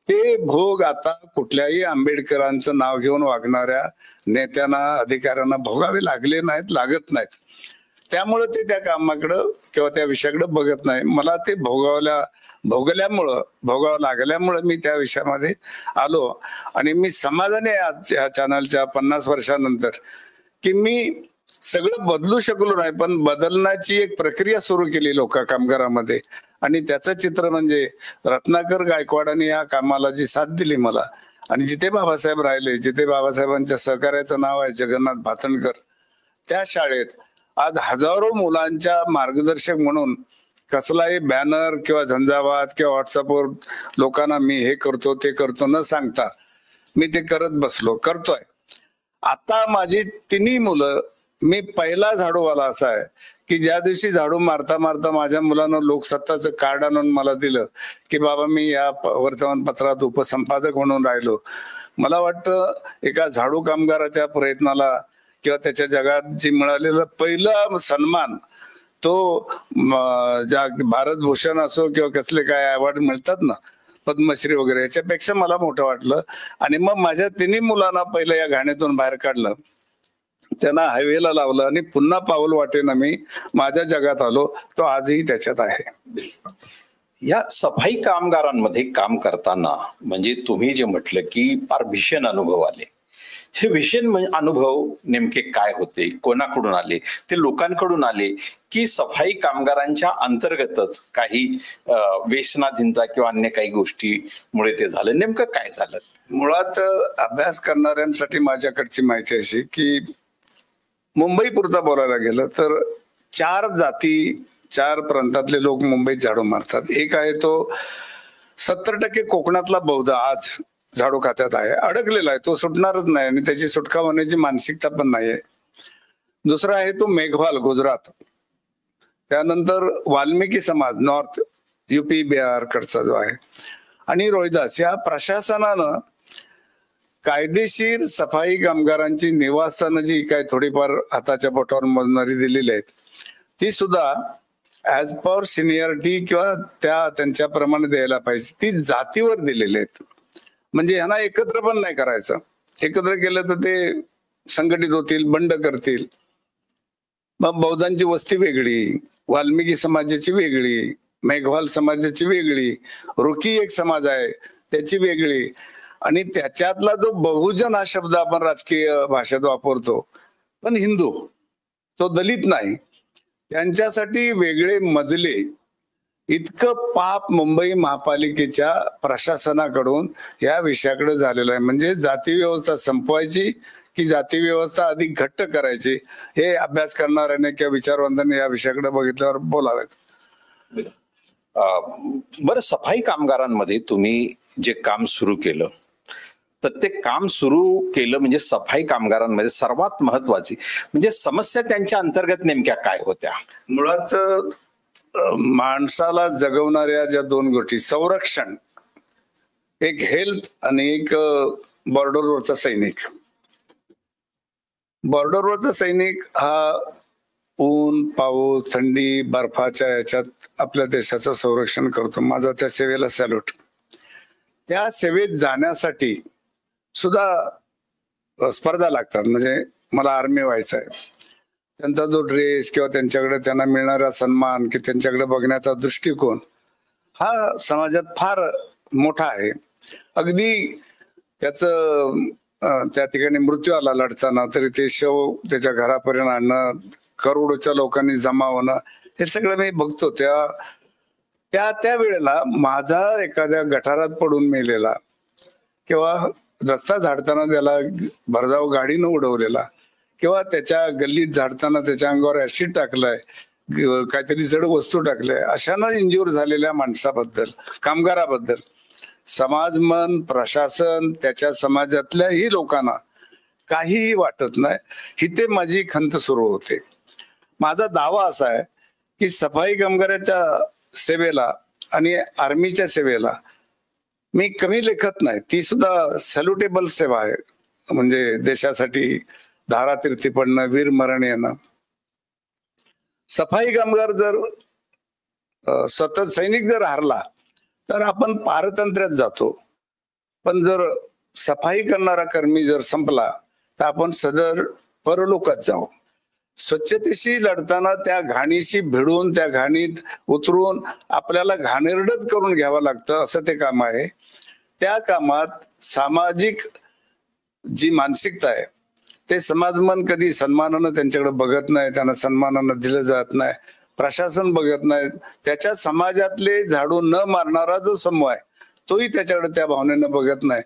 ते भोग आता कुठल्याही आंबेडकरांचं नाव घेऊन वागणाऱ्या नेत्यांना, अधिकाऱ्यांना भोगावे लागले नाहीत, लागत नाहीत. त्यामुळे ते त्या कामाकडं किंवा त्या विषयाकडे बघत नाही. मला ते भोगावं लागल्यामुळं मी त्या विषयामध्ये आलो. आणि मी समाधानी आज या चॅनलच्या 50 वर्षानंतर की मी सगळं बदलू शकलो नाही, पण बदलण्याची एक प्रक्रिया सुरू केली लोक कामगारामध्ये. आणि त्याचं चित्र म्हणजे रत्नाकर गायकवाडांनी या कामाला जी साथ दिली मला, आणि जिथे बाबासाहेब राहिले, जिथे बाबासाहेबांच्या सहकार्याचं नाव आहे जगन्नाथ भातणकर, त्या शाळेत आज हजारो मुलांच्या मार्गदर्शक म्हणून कसलाही बॅनर किंवा झंझावात किंवा व्हॉट्सअपवर लोकांना मी हे करतो ते करतो न सांगता मी ते करतोय. आता माझी तिन्ही मुलं, मी पहिला झाडूवाला असा आहे की ज्या दिवशी झाडू मारता मारता माझ्या मुलानं लोकसत्ताचं कार्ड आणून मला दिलं की बाबा मी या वर्तमानपत्रात उपसंपादक म्हणून राहिलो, मला वाटतं एका झाडू कामगाराच्या प्रयत्नाला किंवा त्याच्या जगात जे मिळालेलं पहिला सन्मान, तो ज्या भारतभूषण असो किंवा कसले काय अवॉर्ड मिळतात ना, पद्मश्री वगैरे, याच्यापेक्षा मला मोठं वाटलं. आणि मग माझ्या तिन्ही मुलांना पहिलं या घाणीतून बाहेर काढलं, त्यांना हायवेला लावलं आणि पुन्हा पाऊल वाटेनं मी माझ्या जगात आलो. तो आजही त्याच्यात आहे. या सफाई कामगारांमध्ये काम करताना म्हणजे तुम्ही जे म्हटलं की फार भीषण अनुभव आले, हे भीषण अनुभव नेमके काय होते, कोणाकडून आले, ते लोकांकडून आले की सफाई कामगारांच्या अंतर्गतच काही व्यसनाधीनता किंवा अन्य काही गोष्टीमुळे ते झालं, नेमकं काय झालं? मुळात अभ्यास करणाऱ्यांसाठी माझ्याकडची माहिती अशी की मुंबई पुरता बोलायला गेलं तर 4 जाती, 4 प्रांतातले लोक मुंबईत झाडू मारतात. एक आहे तो 70% कोकणातला बौद्ध आज झाडू खात्यात आहे, अडकलेला आहे, तो सुटणारच नाही आणि त्याची सुटका होण्याची मानसिकता पण नाहीये. दुसरा आहे तो मेघवाल, गुजरात. त्यानंतर वाल्मिकी समाज, नॉर्थ युपी बिहार कडचा जो आहे. आणि रोहिदास. या प्रशासनानं कायदेशीर सफाई कामगारांची निवासस्थानं जी काय थोडीफार हाताच्या बोटावर मोजणारी दिलेली आहेत, ती सुद्धा ऍज पर सिनियरिटी किंवा त्यांच्याप्रमाणे द्यायला पाहिजे, ती जातीवर दिलेली आहेत. म्हणजे यांना एकत्र पण नाही करायचं, एकत्र केलं तर ते संघटित होतील, बंड करतील. मग बौद्धांची वस्ती वेगळी, वाल्मिकी समाजाची वेगळी, मेघवाल समाजाची वेगळी, रुकी एक समाज आहे त्याची वेगळी. आणि त्याच्यातला जो बहुजन हा शब्द आपण राजकीय भाषेत वापरतो, पण हिंदू, तो दलित नाही, त्यांच्यासाठी वेगळे मजले. इतकं पाप मुंबई महापालिकेच्या प्रशासनाकडून या विषयाकडे झालेलं आहे. म्हणजे जाती व्यवस्था संपवायची की जाती व्यवस्था अधिक घट्ट करायची, हे अभ्यास करणाऱ्याने किंवा विचारवंतांनी या विषयाकडे बघितल्यावर बोलावेत. बरं, सफाई कामगारांमध्ये तुम्ही जे काम सुरू केलं, तर ते काम सुरू केलं म्हणजे सफाई कामगारांमध्ये सर्वात महत्वाची म्हणजे समस्या त्यांच्या अंतर्गत नेमक्या काय होत्या? मुळात माणसाला जगवणाऱ्या ज्या 2 गोष्टी, संरक्षण, एक हेल्थ आणि एक बॉर्डरवरचा सैनिक. बॉर्डरवरचा सैनिक हा ऊन, पाऊस, थंडी, बर्फाच्या याच्यात आपल्या देशाचं संरक्षण करतो. माझा त्या सेवेला सॅल्यूट. त्या सेवेत जाण्यासाठी सुद्धा स्पर्धा लागतात. म्हणजे मला आर्मी व्हायचं आहे, त्यांचा जो ड्रेस किंवा त्यांना मिळणारा सन्मान की त्यांच्याकडे बघण्याचा दृष्टिकोन हा समाजात फार मोठा आहे. अगदी त्याचं त्या ठिकाणी मृत्यू आला लढताना तरी ते शव त्याच्या घरापर्यंत आणणं, करोडोच्या लोकांनी जमा होणं, हे सगळं मी बघतो. त्या वेळेला माझा एखाद्या गटारात पडून मेलेला किंवा रस्ता झाडताना त्याला भरधाव गाडीनं उडवलेला किंवा त्याच्या गल्लीत झाडताना त्याच्या अंगावर ऍसिड टाकलाय, काहीतरी जड वस्तू टाकल्या, अशानं इंज्युअर झालेल्या माणसाबद्दल, कामगाराबद्दल समाज, मन, प्रशासन, त्याच्या समाजातल्याही लोकांना काहीही वाटत नाही. इथे माझी खंत सुरू होते. माझा दावा असा आहे की सफाई कामगाराच्या सेवेला आणि आर्मीच्या सेवेला मी कमी लेखत नाही, ती सुद्धा सॅल्युटेबल सेवा आहे. म्हणजे देशासाठी धारातीर्थी पडणं, वीर मरण येणं. सफाई कामगार जर सतत सैनिक जर हारला तर आपण पारतंत्र्यात जातो, पण जर सफाई करणारा कर्मी जर संपला तर आपण सदर परलोकात जाऊ. स्वच्छतेशी लढताना त्या घाणीशी भिडून, त्या घाणीत उतरून आपल्याला घाणेरडच करून घ्यावं लागतं, असं ते काम आहे. त्या कामात सामाजिक जी मानसिकता आहे ते समाजमन कधी सन्मानानं त्यांच्याकडे बघत नाही, त्यांना सन्मानानं दिलं जात नाही, प्रशासन बघत नाही. त्याच्या समाजातले झाडू न मारणारा जो समूह आहे तोही त्याच्याकडे त्या भावनेनं बघत नाही.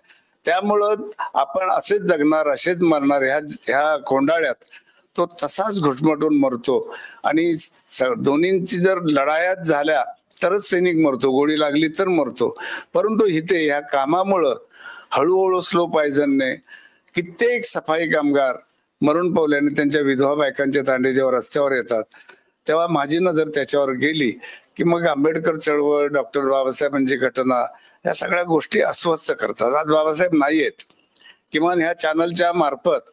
त्यामुळं आपण असेच जगणार, असेच मरणार, ह्या कोंडाळ्यात तो तसाच घुटमटून मरतो. आणि दोन्हींची जर लढायात झाल्या तरच सैनिक मरतो, गोळी लागली तर मरतो. परंतु इथे ह्या कामामुळं हळूहळू स्लो पॉयझनने कित्येक सफाई कामगार मरून पावल्याने त्यांच्या विधवा बायकांचे तांडे जेव्हा रस्त्यावर येतात तेव्हा माझी नजर त्याच्यावर गेली की मग आंबेडकर चळवळ, डॉक्टर बाबासाहेबांची घटना, या सगळ्या गोष्टी अस्वस्थ करतात. आज बाबासाहेब नाही आहेत. किमान ह्या चॅनलच्या मार्फत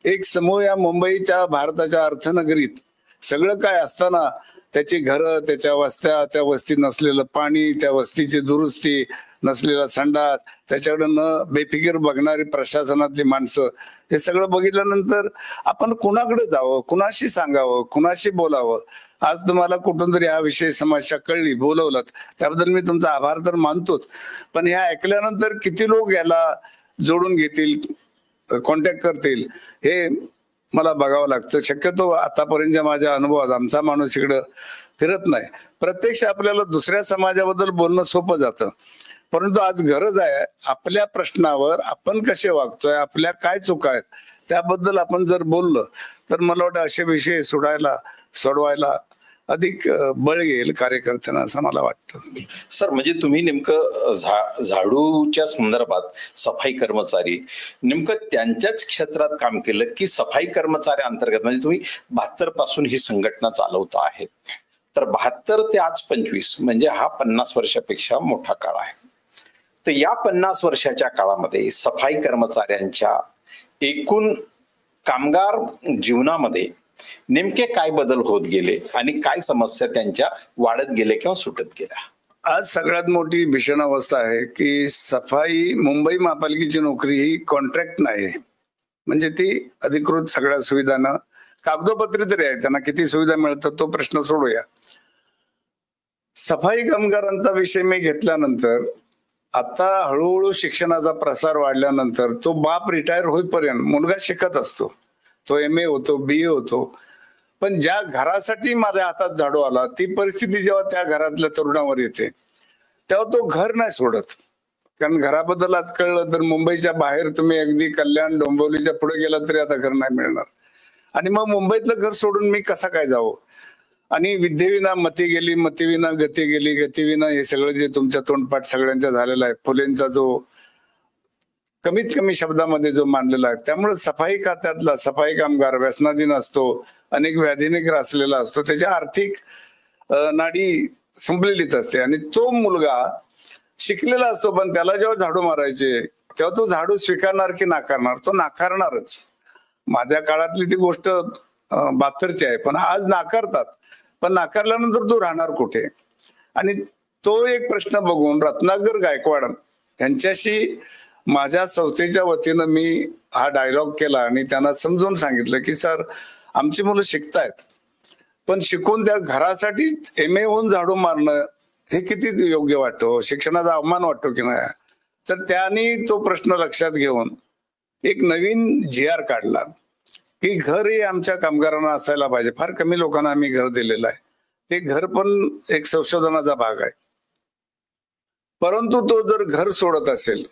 एक समूह या मुंबईच्या, भारताच्या अर्थनगरीत सगळं काय असताना त्याची घरं, त्याच्या वस्त्या, त्या वस्तीत नसलेलं पाणी, त्या वस्तीची दुरुस्ती, नसलेला संडास, त्याच्याकडे न बेफिकीर बघणारी प्रशासनातली माणसं, हे सगळं बघितल्यानंतर आपण कुणाकडे जावं, कुणाशी सांगावं, कुणाशी बोलावं. आज तुम्हाला कुठून तरी हा विषय समस्या कळली, बोलवलं, त्याबद्दल मी तुमचा आभार तर मानतोच. पण ह्या ऐकल्यानंतर किती लोक याला जोडून घेतील, कॉन्टॅक्ट करतील, हे मला बघावं लागतं. शक्यतो आतापर्यंतच्या माझ्या अनुभवात आमचा माणूस इकडं फिरत नाही. प्रत्यक्ष आपल्याला दुसऱ्या समाजाबद्दल बोलणं सोपं जातं, परंतु आज गरज आहे आपल्या प्रश्नावर आपण कसे वागतोय, आपल्या काय चुका आहेत त्याबद्दल आपण जर बोललं तर मला वाटतं असे विषय सोडवायला अधिक बळ येईल कार्यकर्त्यांना, असं मला वाटतं. सर, म्हणजे तुम्ही नेमकं झाडूच्या संदर्भात सफाई कर्मचारी नेमकं त्यांच्याच क्षेत्रात काम केलं की सफाई कर्मचारी अंतर्गत, म्हणजे तुम्ही 72 पासून ही संघटना चालवता आहेत, तर 72 ते आज 25 म्हणजे हा 50 वर्षापेक्षा मोठा काळ आहे. तर या 50 वर्षाच्या काळामध्ये सफाई कर्मचाऱ्यांच्या एकूण कामगार जीवनामध्ये नेमके काय बदल होत गेले आणि काय समस्या त्यांच्या वाढत गेल्या किंवा सुटत गेल्या? आज सगळ्यात मोठी भीषण अवस्था आहे की सफाई, मुंबई महापालिकेची नोकरी ही कॉन्ट्रॅक्ट नाही, म्हणजे ती अधिकृत सगळ्या सुविधांना कागदोपत्री तरी आहे, त्यांना किती सुविधा मिळतात तो प्रश्न सोडूया. सफाई कामगारांचा विषय मी घेतल्यानंतर, आता हळूहळू शिक्षणाचा प्रसार वाढल्यानंतर, तो बाप रिटायर होईपर्यंत मुलगा शिकत असतो, तो MA होतो, BA होतो, पण ज्या घरासाठी माझ्या हातात झाडू आला ती परिस्थिती जेव्हा त्या घरातल्या तरुणावर येते तेव्हा तो घर नाही सोडत. कारण घराबद्दल आज कळलं तर मुंबईच्या बाहेर तुम्ही अगदी कल्याण, डोंबिवलीच्या पुढे गेला तरी आता घर नाही मिळणार. आणि मग मुंबईतलं घर सोडून मी कसा काय जावं? आणि विद्येविना मती गेली, मतीविना गती गेली, गतीविना हे सगळं जे तुमच्या तोंडपाठ सगळ्यांच्या झालेला आहे, फुलेंचा जो कमीत कमी शब्दामध्ये जो मांडलेला आहे. त्यामुळे सफाई खात्यातला सफाई कामगार व्यसनाधीन असतो, अनेक व्याधीने ग्रासलेला असतो, त्याच्या आर्थिक नाडी संपलेलीच असते. आणि तो मुलगा शिकलेला असतो, पण त्याला जेव्हा झाडू मारायचे तेव्हा तो झाडू स्वीकारणार की नाकारणार? तो नाकारणारच. माझ्या काळातली ती गोष्ट 72ची आहे, पण आज नाकारतात. पण नाकारल्यानंतर तो राहणार कुठे? आणि तो एक प्रश्न बघून रत्नाकर गायकवाड यांच्याशी माझ्या संस्थेच्या वतीनं मी हा डायलॉग केला आणि त्यांना समजून सांगितलं की सर, आमची मुलं शिकतायत, पण शिकून त्या घरासाठी MA होऊन झाडू मारणं हे किती योग्य वाटतो? शिक्षणाचा अवमान वाटतो की नाही? तर त्यांनी तो प्रश्न लक्षात घेऊन एक नवीन GR काढला की घर हे आमच्या कामगारांना असायला पाहिजे. फार कमी लोकांना आम्ही घर दिलेलं आहे, ते घर पण एक संशोधनाचा भाग आहे. परंतु तो जर घर सोडत असेल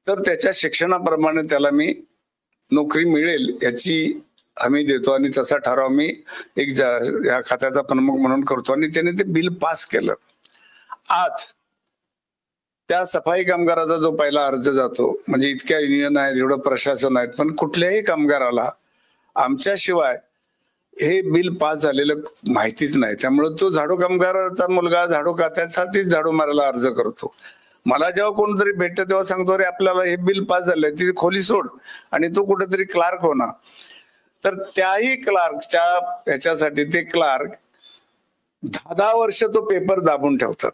तर त्याच्या शिक्षणाप्रमाणे त्याला मी नोकरी मिळेल याची हमी देतो आणि तसा ठराव मी या खात्याचा प्रमुख म्हणून करतो आणि त्याने ते बिल पास केलं. आज त्या सफाई कामगाराचा जो पहिला अर्ज जातो, म्हणजे इतक्या युनियन आहेत, एवढं प्रशासन आहेत, पण कुठल्याही कामगाराला आमच्याशिवाय हे बिल पास झालेलं माहितीच नाही. त्यामुळे तो झाडू कामगाराचा मुलगा झाडू खात्यासाठीच झाडू मारायला अर्ज करतो. मला जेव्हा कोणतरी भेटतं तेव्हा सांगतो, अरे आपल्याला हे बिल पास झालंय, ती खोली सोड आणि तू कुठेतरी क्लार्क हो ना. तर त्याही क्लार्कच्या ह्याच्यासाठी ते क्लार्क 10 वर्ष तो पेपर दाबून ठेवतात.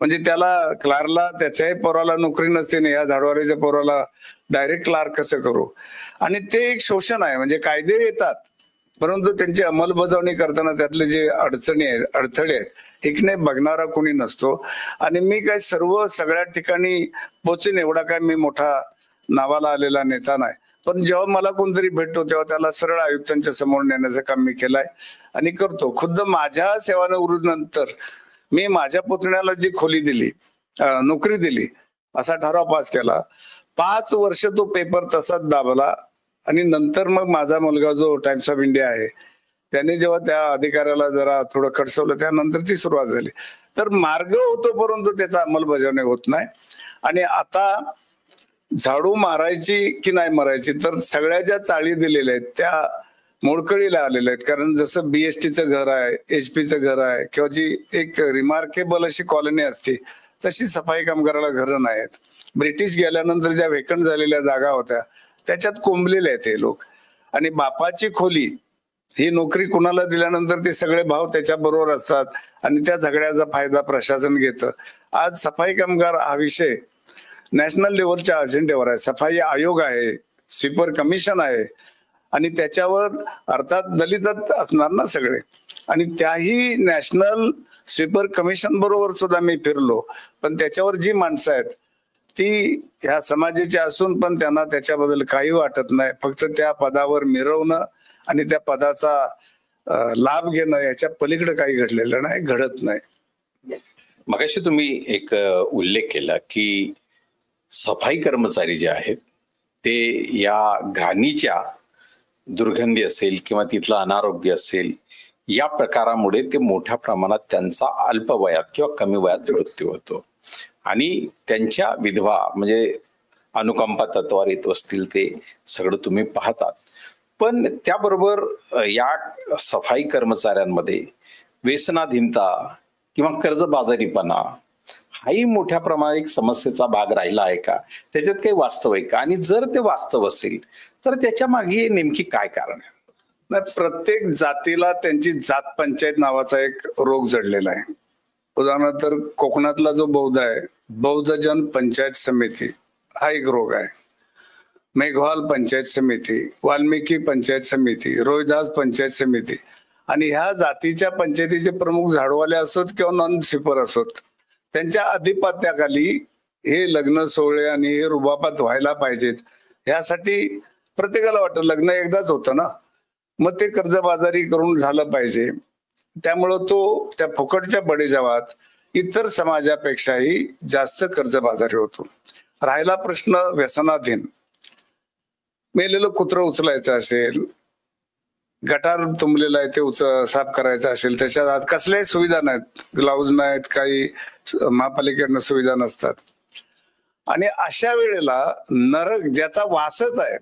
म्हणजे त्याला क्लार्कला त्याच्याही पोराला नोकरी नसते ना, या झाडवारीच्या पोराला डायरेक्ट क्लार्क कसं करू. आणि ते एक शोषण आहे. म्हणजे कायदे येतात परंतु त्यांची अंमलबजावणी करताना त्यातले जे अडचणी आहेत, अडथळे आहेत, एकने बघणारा कोणी नसतो. आणि मी काय सगळ्या ठिकाणी पोचेन एवढा काय मी मोठा नावाला आलेला नेता नाही. पण जेव्हा मला कोणतरी भेटतो तेव्हा त्याला सरळ आयुक्तांच्या समोर नेण्याचं काम मी केलंय आणि करतो. खुद्द माझ्या सेवानिवृत्तीनंतर मी माझ्या पुतण्याला जी खोली दिली, नोकरी दिली, असा ठराव पास केला. 5 वर्ष तो पेपर तसाच दाबला आणि नंतर मग माझा मुलगा जो टाइम्स ऑफ इंडिया आहे त्याने जेव्हा त्या अधिकाऱ्याला जरा थोडं खडसवलं त्यानंतर ती सुरुवात झाली. तर मार्ग होतो परंतु त्याचा अंमलबजावणी होत नाही. आणि आता झाडू मारायची की नाही मारायची, तर सगळ्या ज्या चाळी दिलेल्या आहेत त्या मोडकळीला आलेल्या आहेत. कारण जसं BSTचं घर आहे, HP चं घर आहे किंवा जी एक रिमार्केबल अशी कॉलनी असते तशी सफाई कामगाराला घरं नाहीत. ब्रिटिश गेल्यानंतर ज्या वेकंट झालेल्या जागा होत्या त्याच्यात कोंबलेले आहेत हे लोक. आणि बापाची खोली ही नोकरी कुणाला दिल्यानंतर ते सगळे भाव त्याच्या बरोबर असतात आणि त्या झगड्याचा फायदा प्रशासन घेतं. आज सफाई कामगार हा विषय नॅशनल लेवलच्या अजेंड्यावर आहे. सफाई आयोग आहे, स्वीपर कमिशन आहे आणि त्याच्यावर अर्थात दलितच असणार ना सगळे. आणि त्याही नॅशनल स्वीपर कमिशन बरोबर सुद्धा मी फिरलो. पण त्याच्यावर जी माणसं आहेत ती ह्या समाजाची असून पण त्यांना त्याच्याबद्दल काही वाटत नाही. फक्त त्या पदावर मिरवणं आणि त्या पदाचा लाभ घेणं याच्या पलीकडे काही घडलेलं नाही, घडत नाही. मगाशी तुम्ही एक उल्लेख केला की सफाई कर्मचारी जे आहेत ते या घाणीच्या दुर्गंधी असेल किंवा तिथलं अनारोग्य असेल या प्रकारामुळे ते मोठ्या प्रमाणात त्यांचा अल्पवयात किंवा कमी वयात मृत्यू होतो. आणि त्यांच्या विधवा म्हणजे अनुकंपा तत्वावर असतील ते सगळं तुम्ही पाहतात. पण त्याबरोबर या सफाई कर्मचाऱ्यांमध्ये व्यसनाधीनता किंवा कर्जबाजारीपणा हाही मोठ्या प्रमाणात एक समस्येचा भाग राहिला आहे का? त्याच्यात काही वास्तव आहे का? आणि जर ते वास्तव असेल तर त्याच्या मागे नेमकी काय कारण आहे? नाही, प्रत्येक जातीला त्यांची जात पंचायत नावाचा एक रोग जडलेला आहे. उदाहरणार्थ कोकणातला जो बौद्ध आहे, बौद्धजन पंचायत समिती हा एक रोग आहे. मेघवाल पंचायत समिती, वाल्मिकी पंचायत समिती, रोहिदास पंचायत समिती. आणि ह्या जातीच्या पंचायतीचे प्रमुख झाडवाले असोत किंवा नॉन स्वीपर असोत, त्यांच्या अधिपत्याखाली हे लग्न सोहळे आणि हे रुबाबात व्हायला पाहिजेत. ह्यासाठी प्रत्येकाला वाटतं लग्न एकदाच होतं ना, मग ते कर्जबाजारी करून झालं पाहिजे. त्यामुळं तो त्या फुकटच्या बडेजावात इतर समाजापेक्षाही जास्त कर्जबाजारी होतो. राहिला प्रश्न व्यसनाधीन, मेलेलं कुत्रं उचलायचं असेल, गटार तुंबलेलं आहे ते साफ करायचं असेल, त्याच्यात आज कसल्याही सुविधा नाहीत, ग्लाउज नाहीत, काही महापालिकेकडनं सुविधा नसतात. आणि अशा वेळेला नरक ज्याचा वासच आहे,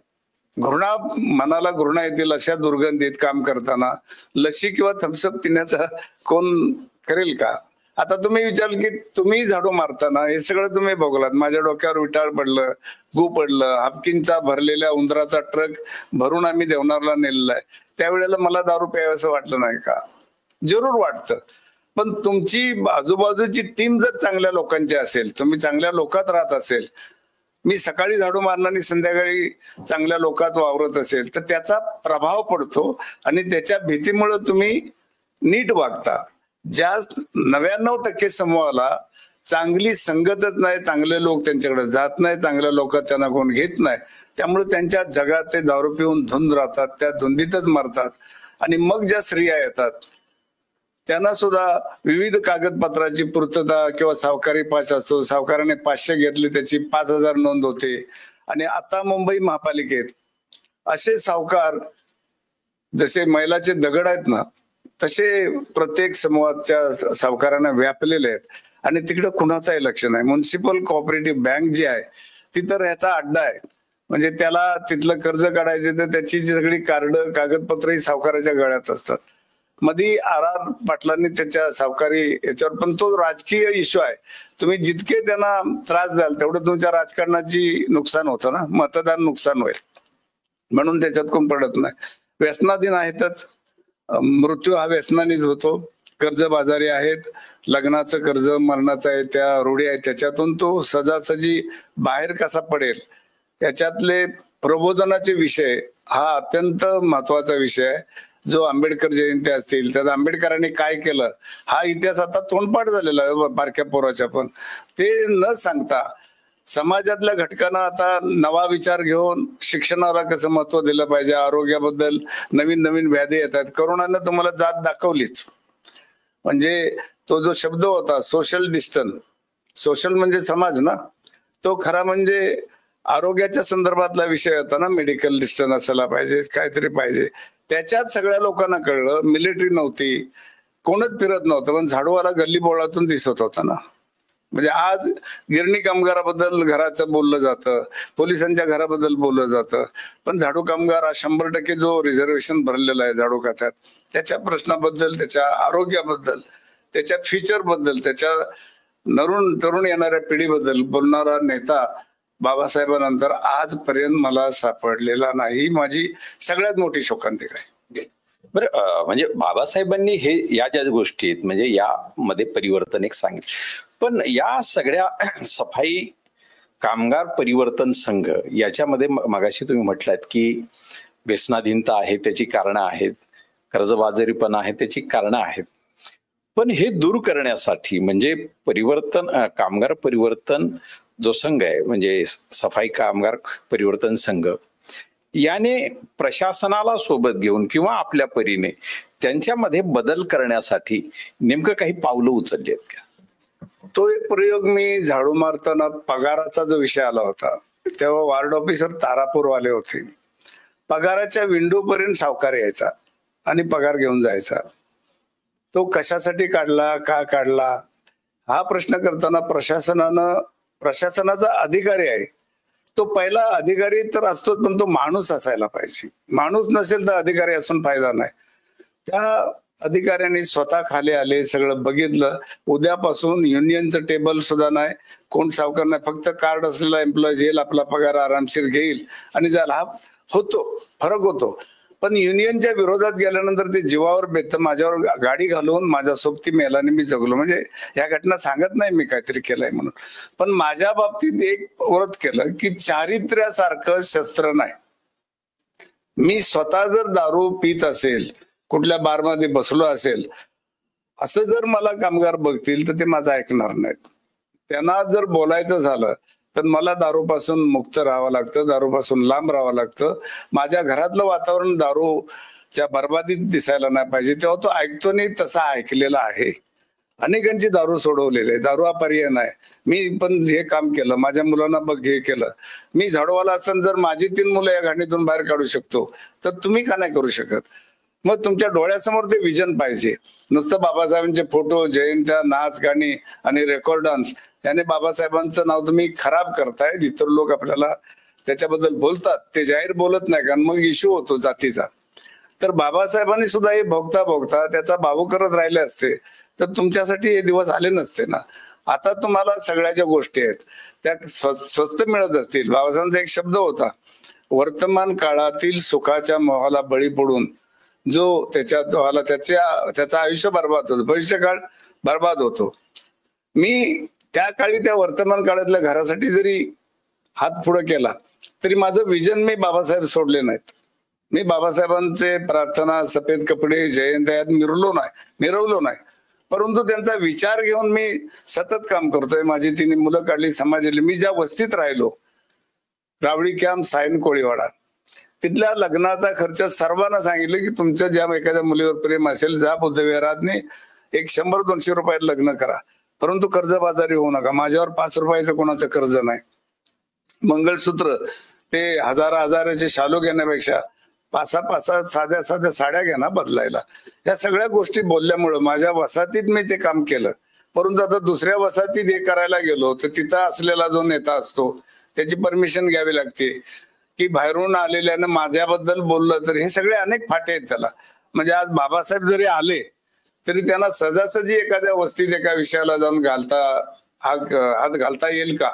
घृणा मनाला घृणा येतील अशा दुर्गंधीत काम करताना लसी किंवा थम्सअप पिण्याचा कोण करेल का? आता तुम्ही विचाराल की तुम्ही झाडू मारताना हे सगळं तुम्ही भोगलात. माझ्या डोक्यावर विटाळ पडलं, गू पडलं, हापकिनचा भरलेल्या उंदराचा ट्रक भरून आम्ही देवनारला नेलेला आहे. त्यावेळेला मला दारू प्यावं वाटलं नाही का? जरूर वाटतं. पण तुमची आजूबाजूची टीम जर चांगल्या लोकांची असेल, तुम्ही चांगल्या लोकात राहत असेल, मी सकाळी झाडू मारणार आणि संध्याकाळी चांगल्या लोकात वावरत असेल, तर त्याचा प्रभाव पडतो आणि त्याच्या भीतीमुळे तुम्ही नीट वागता. ज्या 99% समूहाला चांगली संगतच नाही, चांगले लोक त्यांच्याकडे जात नाही, चांगल्या लोकात त्यांना कोण घेत नाही, त्यामुळे त्यांच्या जगात ते दारू पिऊन धुंद राहतात, त्या धुंदीतच मरतात. आणि मग ज्या स्त्रिया येतात त्यांना सुद्धा विविध कागदपत्राची पूर्तता किंवा सावकारी पास असतो, सावकाराने 500 घेतले त्याची 5000 नोंद होते. आणि आता मुंबई महापालिकेत असे सावकार जसे मैलाचे दगड आहेत ना, तसे प्रत्येक समूहाच्या सावकारांना व्यापलेले आहेत. आणि तिकडे कुणाचाही लक्ष नाही. म्युन्सिपल कोऑपरेटिव्ह बँक जी आहे ती तर ह्याचा अड्डा आहे. म्हणजे त्याला तिथलं कर्ज काढायचे तर त्याची जी सगळी कार्ड कागदपत्रही सावकाराच्या गळ्यात असतात. मध्ये आर पाटलांनी त्याच्या सावकारी याच्यावर, पण तो राजकीय इश्यू आहे. तुम्ही जितके त्यांना त्रास द्याल तेवढं तुमच्या राजकारणाची नुकसान होतं ना, मतदान नुकसान होईल, म्हणून त्याच्यात कोण पडत नाही. व्यसनाधीन आहेतच, मृत्यू हा व्यसनानीच होतो, कर्जबाजारी आहेत, लग्नाचं कर्ज मरणाचं आहे, त्या रूढी आहेत, त्याच्यातून तो सजासजी बाहेर कसा पडेल याच्यातले प्रबोधनाचे विषय हा अत्यंत महत्वाचा विषय आहे. जो आंबेडकर जयंती असतील त्यात आंबेडकरांनी काय केलं हा इतिहास आता तोंडपाठ झालेला आहे बारक्या पोराच्या. पण ते न सांगता समाजातल्या घटकांना आता नवा विचार घेऊन शिक्षणाला कसं महत्व दिलं पाहिजे, आरोग्याबद्दल नवीन नवीन व्याधी येतात. करोनानं तुम्हाला जात दाखवलीच. म्हणजे तो जो शब्द होता सोशल डिस्टन्स, सोशल म्हणजे समाज ना, तो खरा म्हणजे आरोग्याच्या संदर्भातला विषय होता ना. मेडिकल डिस्टन्स असायला पाहिजे, काहीतरी पाहिजे. त्याच्यात सगळ्या लोकांना कळलं. मिलिटरी नव्हती, कोणच फिरत नव्हतं, पण झाडूवाला गल्ली बोळातून दिसत होता ना. म्हणजे आज गिरणी कामगाराबद्दल घराचं बोललं जातं, पोलिसांच्या घराबद्दल बोललं जातं, पण झाडू कामगार हा 100% जो रिझर्वेशन भरलेला आहे झाडू खात्यात, त्याच्या प्रश्नाबद्दल, त्याच्या आरोग्याबद्दल, त्याच्या फ्युचर बद्दल, त्याच्या तरुण येणाऱ्या पिढीबद्दल बोलणारा नेता बाबासाहेबांनंतर आजपर्यंत मला सापडलेला नाही. माझी सगळ्यात मोठी शोकांतिका आहे. बरं, म्हणजे बाबासाहेबांनी हे या ज्या गोष्टी आहेत म्हणजे यामध्ये परिवर्तन एक सांगितलं, पण या सगळ्या सफाई कामगार परिवर्तन संघ याच्यामध्ये मगाशी तुम्ही म्हटलात की व्यसनाधीनता आहे त्याची कारणं आहेत, कर्जबाजारीपणा आहे त्याची कारणं आहेत, पण हे दूर करण्यासाठी म्हणजे कामगार परिवर्तन जो संघ आहे म्हणजे सफाई कामगार परिवर्तन संघ याने प्रशासनाला सोबत घेऊन किंवा आपल्या परीने त्यांच्यामध्ये बदल करण्यासाठी नेमकं काही पावलं उचलली आहेत का? तो एक प्रयोग मी झाडू मारताना पगाराचा जो विषय आला होता तेव्हा वार्ड ऑफिसर तारापूरवाले होते. पगाराच्या विंडो पर्यंत सावकार यायचा आणि पगार घेऊन जायचा. तो कशासाठी काढला, का काढला हा प्रश्न करताना प्रशासनाचा अधिकारी आहे तो पहिला अधिकारी तर असतोच, पण तो माणूस असायला पाहिजे. माणूस नसेल तर अधिकारी असून फायदा नाही. त्या अधिकाऱ्यांनी स्वतः खाली आले, सगळं बघितलं. उद्यापासून युनियनचं टेबल सुद्धा नाही, कोण सावकार नाही, फक्त कार्ड असलेला एम्प्लॉई येईल, आपला पगार आरामशीर घेईल आणि झाला. हा होतो, फरक होतो. पण युनियनच्या विरोधात गेल्यानंतर ते जीवावर बेत. माझ्यावर गाडी घालून माझ्या सोबती मेलाने मी जगलो. म्हणजे या घटना सांगत नाही मी काहीतरी केलंय म्हणून, पण माझ्या बाबतीत एक व्रत केलं की चारित्र्यासारखं शस्त्र नाही. मी स्वतः जर दारू पित असेल, कुठल्या बारमध्ये बसलो असेल, असं जर मला कामगार बघतील तर ते माझं ऐकणार नाहीत. त्यांना जर बोलायचं झालं तर मला दारूपासून मुक्त राहावं लागतं, दारूपासून लांब राहावं लागतं. माझ्या घरातलं वातावरण दारूच्या बरबादीत दिसायला नाही पाहिजे. तेव्हा तो ऐकतो नाही, तसा ऐकलेला आहे. अनेकांची दारू सोडवलेली आहे, दारू हा पर्याय नाही. मी पण हे काम केलं, माझ्या मुलांना बघ हे केलं. मी झाडूवाला असताना जर माझी 3 मुलं या घाणीतून बाहेर काढू शकतो तर तुम्ही का नाही करू शकत? मग तुमच्या डोळ्यासमोर ते विजन पाहिजे. नुसतं बाबासाहेबांचे फोटो, जयंत्या, नाच गाणी आणि रेकॉर्ड डान्स याने बाबासाहेबांचं नाव तुम्ही खराब करताय. इतर लोक आपल्याला त्याच्याबद्दल बोलतात, ते जाहीर बोलत नाही, कारण मग इश्यू होतो जातीचा. तर बाबासाहेबांनी सुद्धा हे भोगता त्याचा बाबू करत राहिले असते तर तुमच्यासाठी हे दिवस आले नसते ना. आता तुम्हाला सगळ्या ज्या गोष्टी आहेत त्या स्वस्त मिळत असतील. बाबासाहेबांचा एक शब्द होता, वर्तमान काळातील सुखाच्या मोहाला बळी पडून जो त्याचं आयुष्य बर्बाद होतो, भविष्यकाळ बर्बाद होतो. मी त्या काळी त्या वर्तमान काळातल्या घरासाठी जरी हात पुढे केला तरी माझं विजन मी बाबासाहेब सोडले नाहीत. मी बाबासाहेबांचे प्रार्थना, सफेद कपडे, जयंत्या यात मिरवलो नाही, परंतु त्यांचा विचार घेऊन मी सतत काम करतोय. माझी 3 मुलं काढली, समाजली. मी ज्या वस्तीत राहिलो, रावळी कॅम्प, सायन कोळीवाडा, तिथल्या लग्नाचा खर्च सर्वांना सांगितलं की तुमचं ज्या एखाद्या मुलीवर प्रेम असेल जा बुद्धविहारातने एक 100-200 रुपयात लग्न करा, परंतु कर्जबाजारी होऊ नका. माझ्यावर 5 रुपयाचं कोणाचं कर्ज नाही. मंगळसूत्र ते हजाराचे शालू घेण्यापेक्षा पाच सहा साध्या साध्या साड्या घ्या ना बदलायला. या सगळ्या गोष्टी बोलल्यामुळं माझ्या वसाहतीत मी ते काम केलं. परंतु आता दुसऱ्या वसाहतीत हे करायला गेलो तर तिथं असलेला जो नेता असतो त्याची परमिशन घ्यावी लागते, की बाहेरून आलेल्यानं माझ्याबद्दल बोललं तर हे सगळे अनेक फाटे आहेत त्याला. म्हणजे आज बाबासाहेब जरी आले तरी त्यांना सहजासहजी एखाद्या वस्तीत एका विषयाला जाऊन हात घालता येईल का,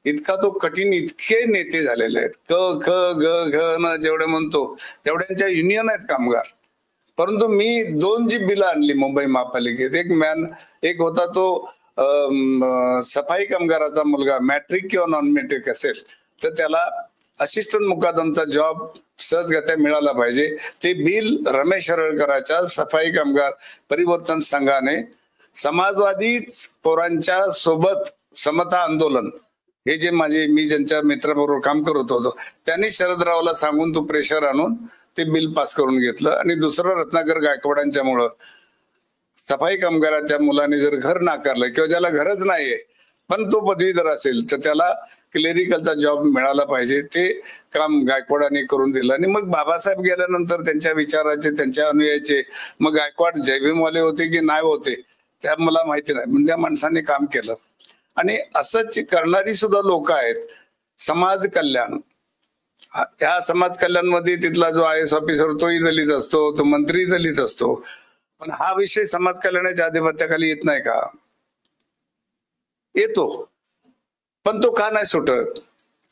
इतका तो कठीण. इतके नेते झालेले आहेत, क ख ग घ न जेवढे म्हणतो तेवढ्यांच्या युनियन आहेत कामगार. परंतु मी 2 जी बिलं आणली मुंबई महापालिकेत, एक होता तो सफाई कामगाराचा मुलगा मॅट्रिक किंवा नॉन मॅट्रिक असेल तर त्याला असिस्टंट मुकादमचा जॉब सहजगत्या मिळाला पाहिजे. ते बिल रमेश हरळकरांच्या सफाई कामगार परिवर्तन संघाने समाजवादी पोरांच्या सोबत समता आंदोलन, हे जे मी ज्यांच्या मित्राबरोबर काम करत होतो त्यांनी शरदरावला सांगून तो प्रेशर आणून ते बिल पास करून घेतलं. आणि दुसरं रत्नाकर गायकवाडांच्यामुळं सफाई कामगाराच्या मुलाने जर घर नाकारलं किंवा ज्याला घरच नाहीये पण तो पदवीधर असेल तर त्याला क्लेरिकलचा जॉब मिळाला पाहिजे, ते काम गायकवाडांनी करून दिलं. आणि मग बाबासाहेब गेल्यानंतर त्यांच्या विचाराचे, त्यांच्या अनुयायाचे, मग गायकवाड जयभीमवाले होते की नाही होते त्या मला माहिती नाही, पण त्या माणसाने काम केलं. आणि असंच करणारी सुद्धा लोक आहेत. समाज कल्याण, ह्या समाज कल्याण मध्ये तिथला जो IAS ऑफिसर तोही दलित असतो, तो मंत्री दलित असतो, पण हा विषय समाज कल्याणाच्या आधिपत्याखाली येत नाही का? येतो, पण तो का नाही सुटत?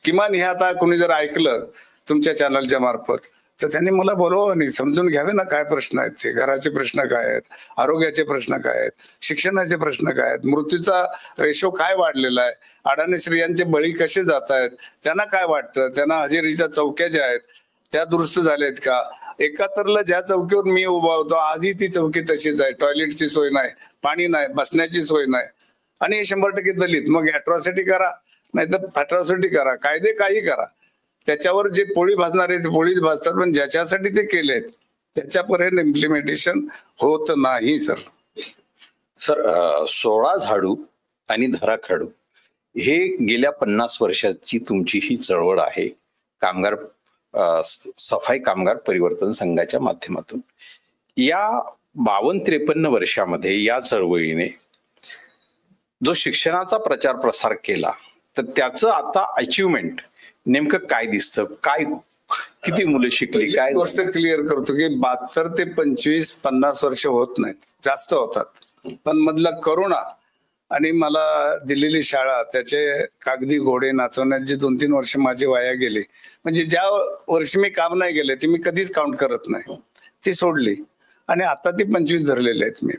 किमान हे आता कोणी जर ऐकलं तुमच्या चॅनलच्या मार्फत तर त्यांनी मला बोलवावं आणि समजून घ्यावे ना काय प्रश्न आहेत ते. घराचे प्रश्न काय आहेत, आरोग्याचे प्रश्न काय आहेत, शिक्षणाचे प्रश्न काय आहेत, मृत्यूचा रेशो काय वाढलेला आहे, अडाणी स्त्रियांचे बळी कसे जात आहेत, त्यांना काय वाटतं, त्यांना हजेरीच्या चौक्या ज्या आहेत त्या दुरुस्त झाल्यात का? एकाहत्तरला ज्या चौकीवर मी उभा होतो आधी ती चौकी तशीच आहे, टॉयलेटची सोय नाही, पाणी नाही, बसण्याची सोय नाही. आणि हे 100% दलित. मग अॅट्रॉसिटी करा नाहीतर फॅट्रॉसिटी करा, कायदे काही करा, त्याच्यावर जे पोळी भाजणारे ते पोळीच भाजतात, पण ज्याच्यासाठी ते केलेत त्याच्यापर्यंत इम्प्लिमेंटेशन होत नाही. सर 16 झाडू आणि धरा खेळू हे गेल्या 50 वर्षाची तुमची ही चळवळ आहे कामगार सफाई कामगार परिवर्तन संघाच्या माध्यमातून. या 52-53 वर्षामध्ये या चळवळीने जो शिक्षणाचा प्रचार प्रसार केला तर त्याचं आता अचिव्हमेंट नेमकं काय दिसतं? काय किती मुलं शिकली? काय गोष्ट क्लिअर करतो की 72 ते 25-50 वर्ष होत नाहीत, जास्त होतात. पण मधला करोना आणि मला दिलेली शाळा त्याचे कागदी घोडे नाचवण्यात जे 2-3 वर्ष माझे वाया गेले, म्हणजे ज्या वर्षी मी काम नाही गेले ते मी कधीच काउंट करत नाही, ती सोडली. आणि आता ती 25 धरलेले आहेत. मी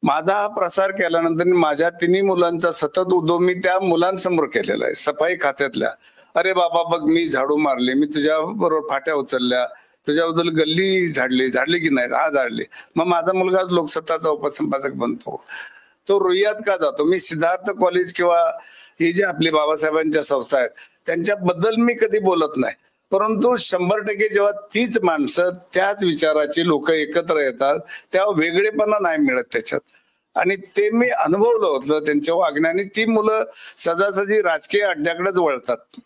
माझा हा प्रसार केल्यानंतर माझ्या 3 मुलांचा सतत उदो मी त्या मुलांसमोर केलेला आहे, सफाई खात्यातल्या. अरे बाबा बघ मी झाडू मारले, मी तुझ्या बरोबर फाट्या उचलल्या, तुझ्याबद्दल गल्ली झाडली की नाही? हा झाडली. मग माझा मुलगा लोकसत्ताचा उपसंपादक बनतो, तो रुईयात का जातो? मी सिद्धार्थ कॉलेज किंवा ही जी आपली बाबासाहेबांच्या संस्था आहेत त्यांच्याबद्दल मी कधी बोलत नाही, परंतु 100% जेव्हा तीच माणसं त्याच विचाराची लोक एकत्र येतात तेव्हा वेगळेपणा नाही मिळत त्याच्यात. आणि ते मी अनुभवलं होतं त्यांच्या वागण्याने. ती मुलं सहजासहजी राजकीय अड्ड्याकडेच वळतात.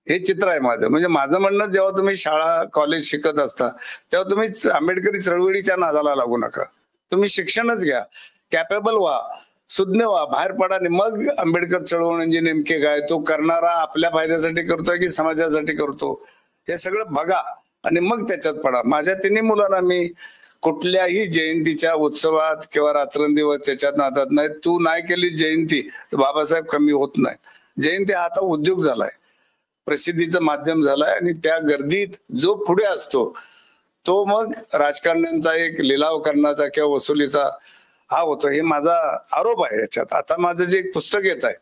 हे चित्र आहे माझं. म्हणजे माझं म्हणणं, जेव्हा तुम्ही शाळा कॉलेज शिकत असता तेव्हा तुम्ही आंबेडकरी चळवळीच्या नादाला लागू नका, तुम्ही शिक्षणच घ्या, कॅपेबल व्हा, सुज्ञ व्हा, बाहेर पडा. आणि मग आंबेडकर चळवळ म्हणजे नेमके काय, तो करणारा आपल्या फायद्यासाठी करतोय की समाजासाठी करतो हे सगळं बघा आणि मग त्याच्यात पडा. माझ्या 3 मुलांना मी कुठल्याही जयंतीच्या उत्सवात किंवा रात्रंदिवस त्याच्यात नादात नाही. तू नाही केली जयंती तर बाबासाहेब कमी होत नाही. जयंती हा आता उद्योग झालाय, प्रसिद्धीचं माध्यम झालाय. आणि त्या गर्दीत जो पुढे असतो तो मग राजकारण्यांचा एक लिलाव करण्याचा किंवा वसुलीचा हा होतो. हे माझा आरोप आहे याच्यात. आता माझं जे एक पुस्तक येत आहे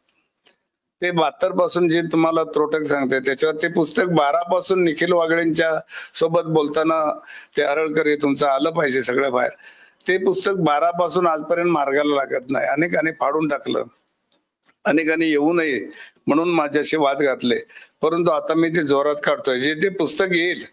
ते 72 पासून जे तुम्हाला त्रोटक सांगते त्याच्यावर ते पुस्तक 12 पासून निखिल वागळेंच्या सोबत बोलताना ते हरळकर हे तुमचं आलं पाहिजे सगळं बाहेर. ते पुस्तक 12 पासून आजपर्यंत मार्गाला लागत नाही. अनेकांनी फाडून टाकलं, अनेकांनी येऊ नये म्हणून माझ्याशी वाद घातले, परंतु आता मी ते जोरात काढतोय. जे ते पुस्तक येईल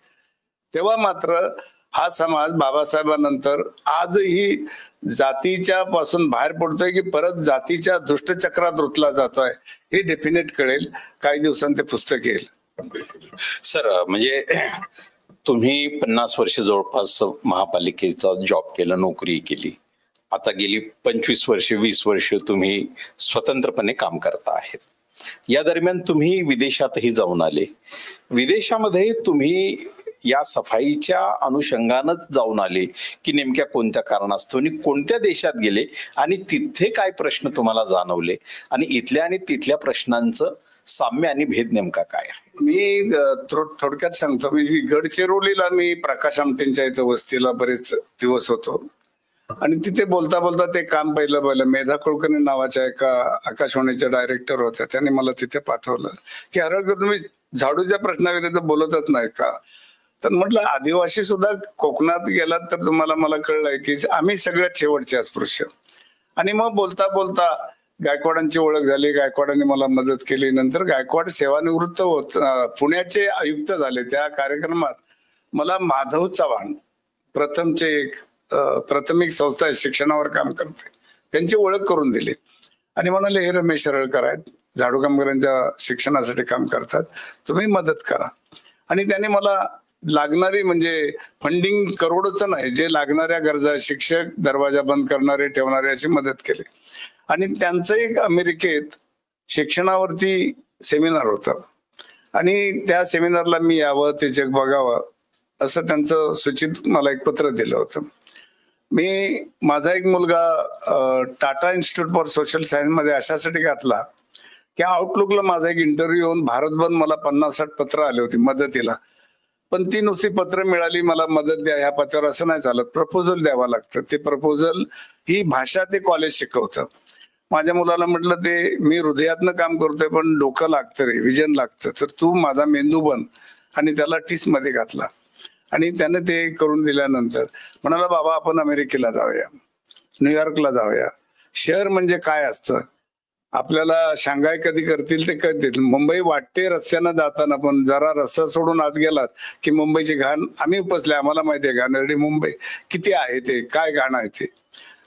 तेव्हा मात्र हा समाज बाबासाहेबांनंतर आजही जातीच्या पासून बाहेर पडतोय की परत जातीच्या दुष्टचक्रात रुतला जातोय हे डेफिनेट कळेल. काही दिवसांत ते पुस्तक येईल. सर म्हणजे तुम्ही 50 वर्ष जवळपास महापालिकेचा जॉब केला, नोकरी केली. आता गेली 25 वर्ष 20 वर्ष तुम्ही स्वतंत्रपणे काम करता आहेत. या दरम्यान तुम्ही विदेशातही जाऊन आले. विदेशामध्ये तुम्ही या सफाईच्या अनुषंगानच जाऊन आले की नेमक्या कोणत्या कारणास्तव आणि कोणत्या देशात गेले आणि तिथे काय प्रश्न तुम्हाला जाणवले आणि इथल्या आणि तिथल्या प्रश्नांचं साम्य आणि भेद नेमका काय आहे? मी थोडक्यात सांगतो. मी गडचिरोलीला मी प्रकाश आमटेंच्या इथं वस्तीला बरेच दिवस होतो आणि तिथे बोलता बोलता ते काम पहिलं मेधा कुलकर्णी नावाच्या एका आकाशवाणीच्या डायरेक्टर होत्या. त्यांनी मला तिथे पाठवलं की हरळकर तुम्ही झाडूच्या प्रश्नाविरुद्ध बोलतच नाही का? तर म्हटलं आदिवासी सुद्धा कोकणात गेलात तर तुम्हाला मला कळलंय की आम्ही सगळ्यात शेवटचे अस्पृश्य. आणि मग बोलता बोलता गायकवाडांची ओळख झाली. गायकवाडांनी मला मदत केली. नंतर गायकवाड सेवानिवृत्त होत पुण्याचे आयुक्त झाले. त्या कार्यक्रमात मला माधव चव्हाण प्रथमचे एक प्राथमिक संस्था आहे, शिक्षणावर काम करते, त्यांची ओळख करून दिली आणि म्हणाले हे रमेश हरळकर आहेत, झाडू कामगारांच्या शिक्षणासाठी काम करतात, तुम्ही मदत करा. आणि त्याने मला लागणारी म्हणजे फंडिंग करोडोचं नाही, जे लागणाऱ्या गरजा शिक्षक दरवाजा बंद करणारे ठेवणारे अशी मदत केली. आणि त्यांचं एक अमेरिकेत शिक्षणावरती सेमिनार होतं आणि त्या सेमिनारला मी यावं, ते जग बघावं असं त्यांचं सूचित मला एक पत्र दिलं होतं. माझा एक मुलगा Tata institute for social science मध्ये अशासाठी घातला की आउटलुकला माझा एक इंटरव्ह्यू होऊन भारत बंद मला 50-60 पत्र आले होती मदतीला. पण ती नुसती पत्र मिळाली मला मदत द्या ह्या पत्रावर असं नाही चालत, प्रपोजल द्यावं लागतं. ते प्रपोजल ही भाषा ते कॉलेज शिकवतं. माझ्या मुलाला म्हटलं ते मी हृदयातनं काम करतोय पण डोकं लागतं रे, विजन लागतं, तर तू माझा मेंदू बन. आणि त्याला टीस मध्ये घातला आणि त्याने ते करून दिल्यानंतर म्हणाला बाबा आपण अमेरिकेला जाऊया, न्यूयॉर्कला जाऊया. शहर म्हणजे काय असतं आपल्याला शांघाय कधी करतील ते करतील. मुंबई वाटते रस्त्यानं जाताना, पण जरा रस्ता सोडून आत गेलात की मुंबईची घाण आम्ही उपसले. आम्हाला माहिती आहे घाणेरडी मुंबई किती आहे, ते काय घाण आहे, ते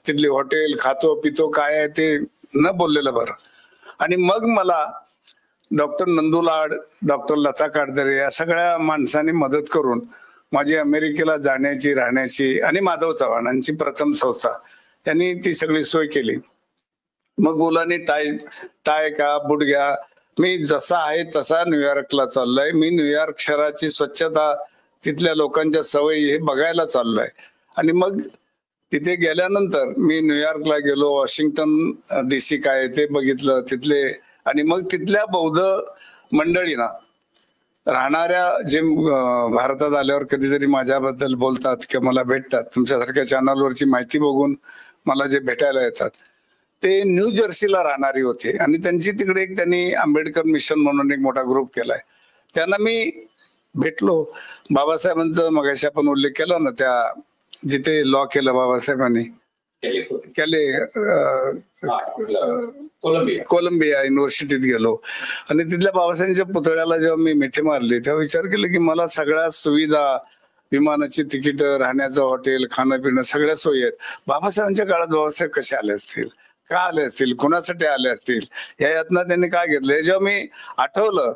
तिथली हॉटेल खातो पितो काय आहे ते न बोललेलं बरं. आणि मग मला डॉक्टर नंदुलाड, डॉक्टर लता काटदरे या सगळ्या माणसांनी मदत करून माझी अमेरिकेला जाण्याची राहण्याची आणि माधव चव्हाणांची प्रथम संस्था त्यांनी ती सगळी सोय केली. मग मुलांनी टाय का बुट घ्या, मी जसा आहे तसा न्यूयॉर्कला चाललोय. मी न्यूयॉर्क शहराची स्वच्छता, तिथल्या लोकांच्या सवयी हे बघायला चाललोय. आणि मग तिथे गेल्यानंतर मी न्यूयॉर्कला गेलो, वॉशिंग्टन DC काय ते बघितलं तिथले. आणि मग तिथल्या बौद्ध मंडळींना राहणाऱ्या जे भारतात आल्यावर कधीतरी माझ्याबद्दल बोलतात किंवा मला भेटतात, तुमच्यासारख्या चॅनलवरची माहिती बघून मला जे भेटायला येतात ते न्यू जर्सीला राहणारी होते. आणि त्यांची तिकडे एक त्यांनी आंबेडकर मिशन म्हणून एक मोठा ग्रुप केलाय. त्यांना मी भेटलो. बाबासाहेबांचं मगाशी आपण उल्लेख केला ना, त्या जिथे लॉ केलं बाबासाहेबांनी कोलंबिया युनिव्हर्सिटीत गेलो आणि तिथल्या बाबासाहेबांच्या पुतळ्याला जेव्हा मी मिठी मारली तेव्हा विचार केला की मला सगळ्या सुविधा, विमानाची तिकीट, राहण्याचं हॉटेल, खाणं पिणं सगळ्या सोयी आहेत. बाबासाहेबांच्या काळात बाबासाहेब कसे आले असतील, का आले असतील, कुणासाठी आले असतील, या यातना त्यांनी काय घेतलं जेव्हा मी आठवलं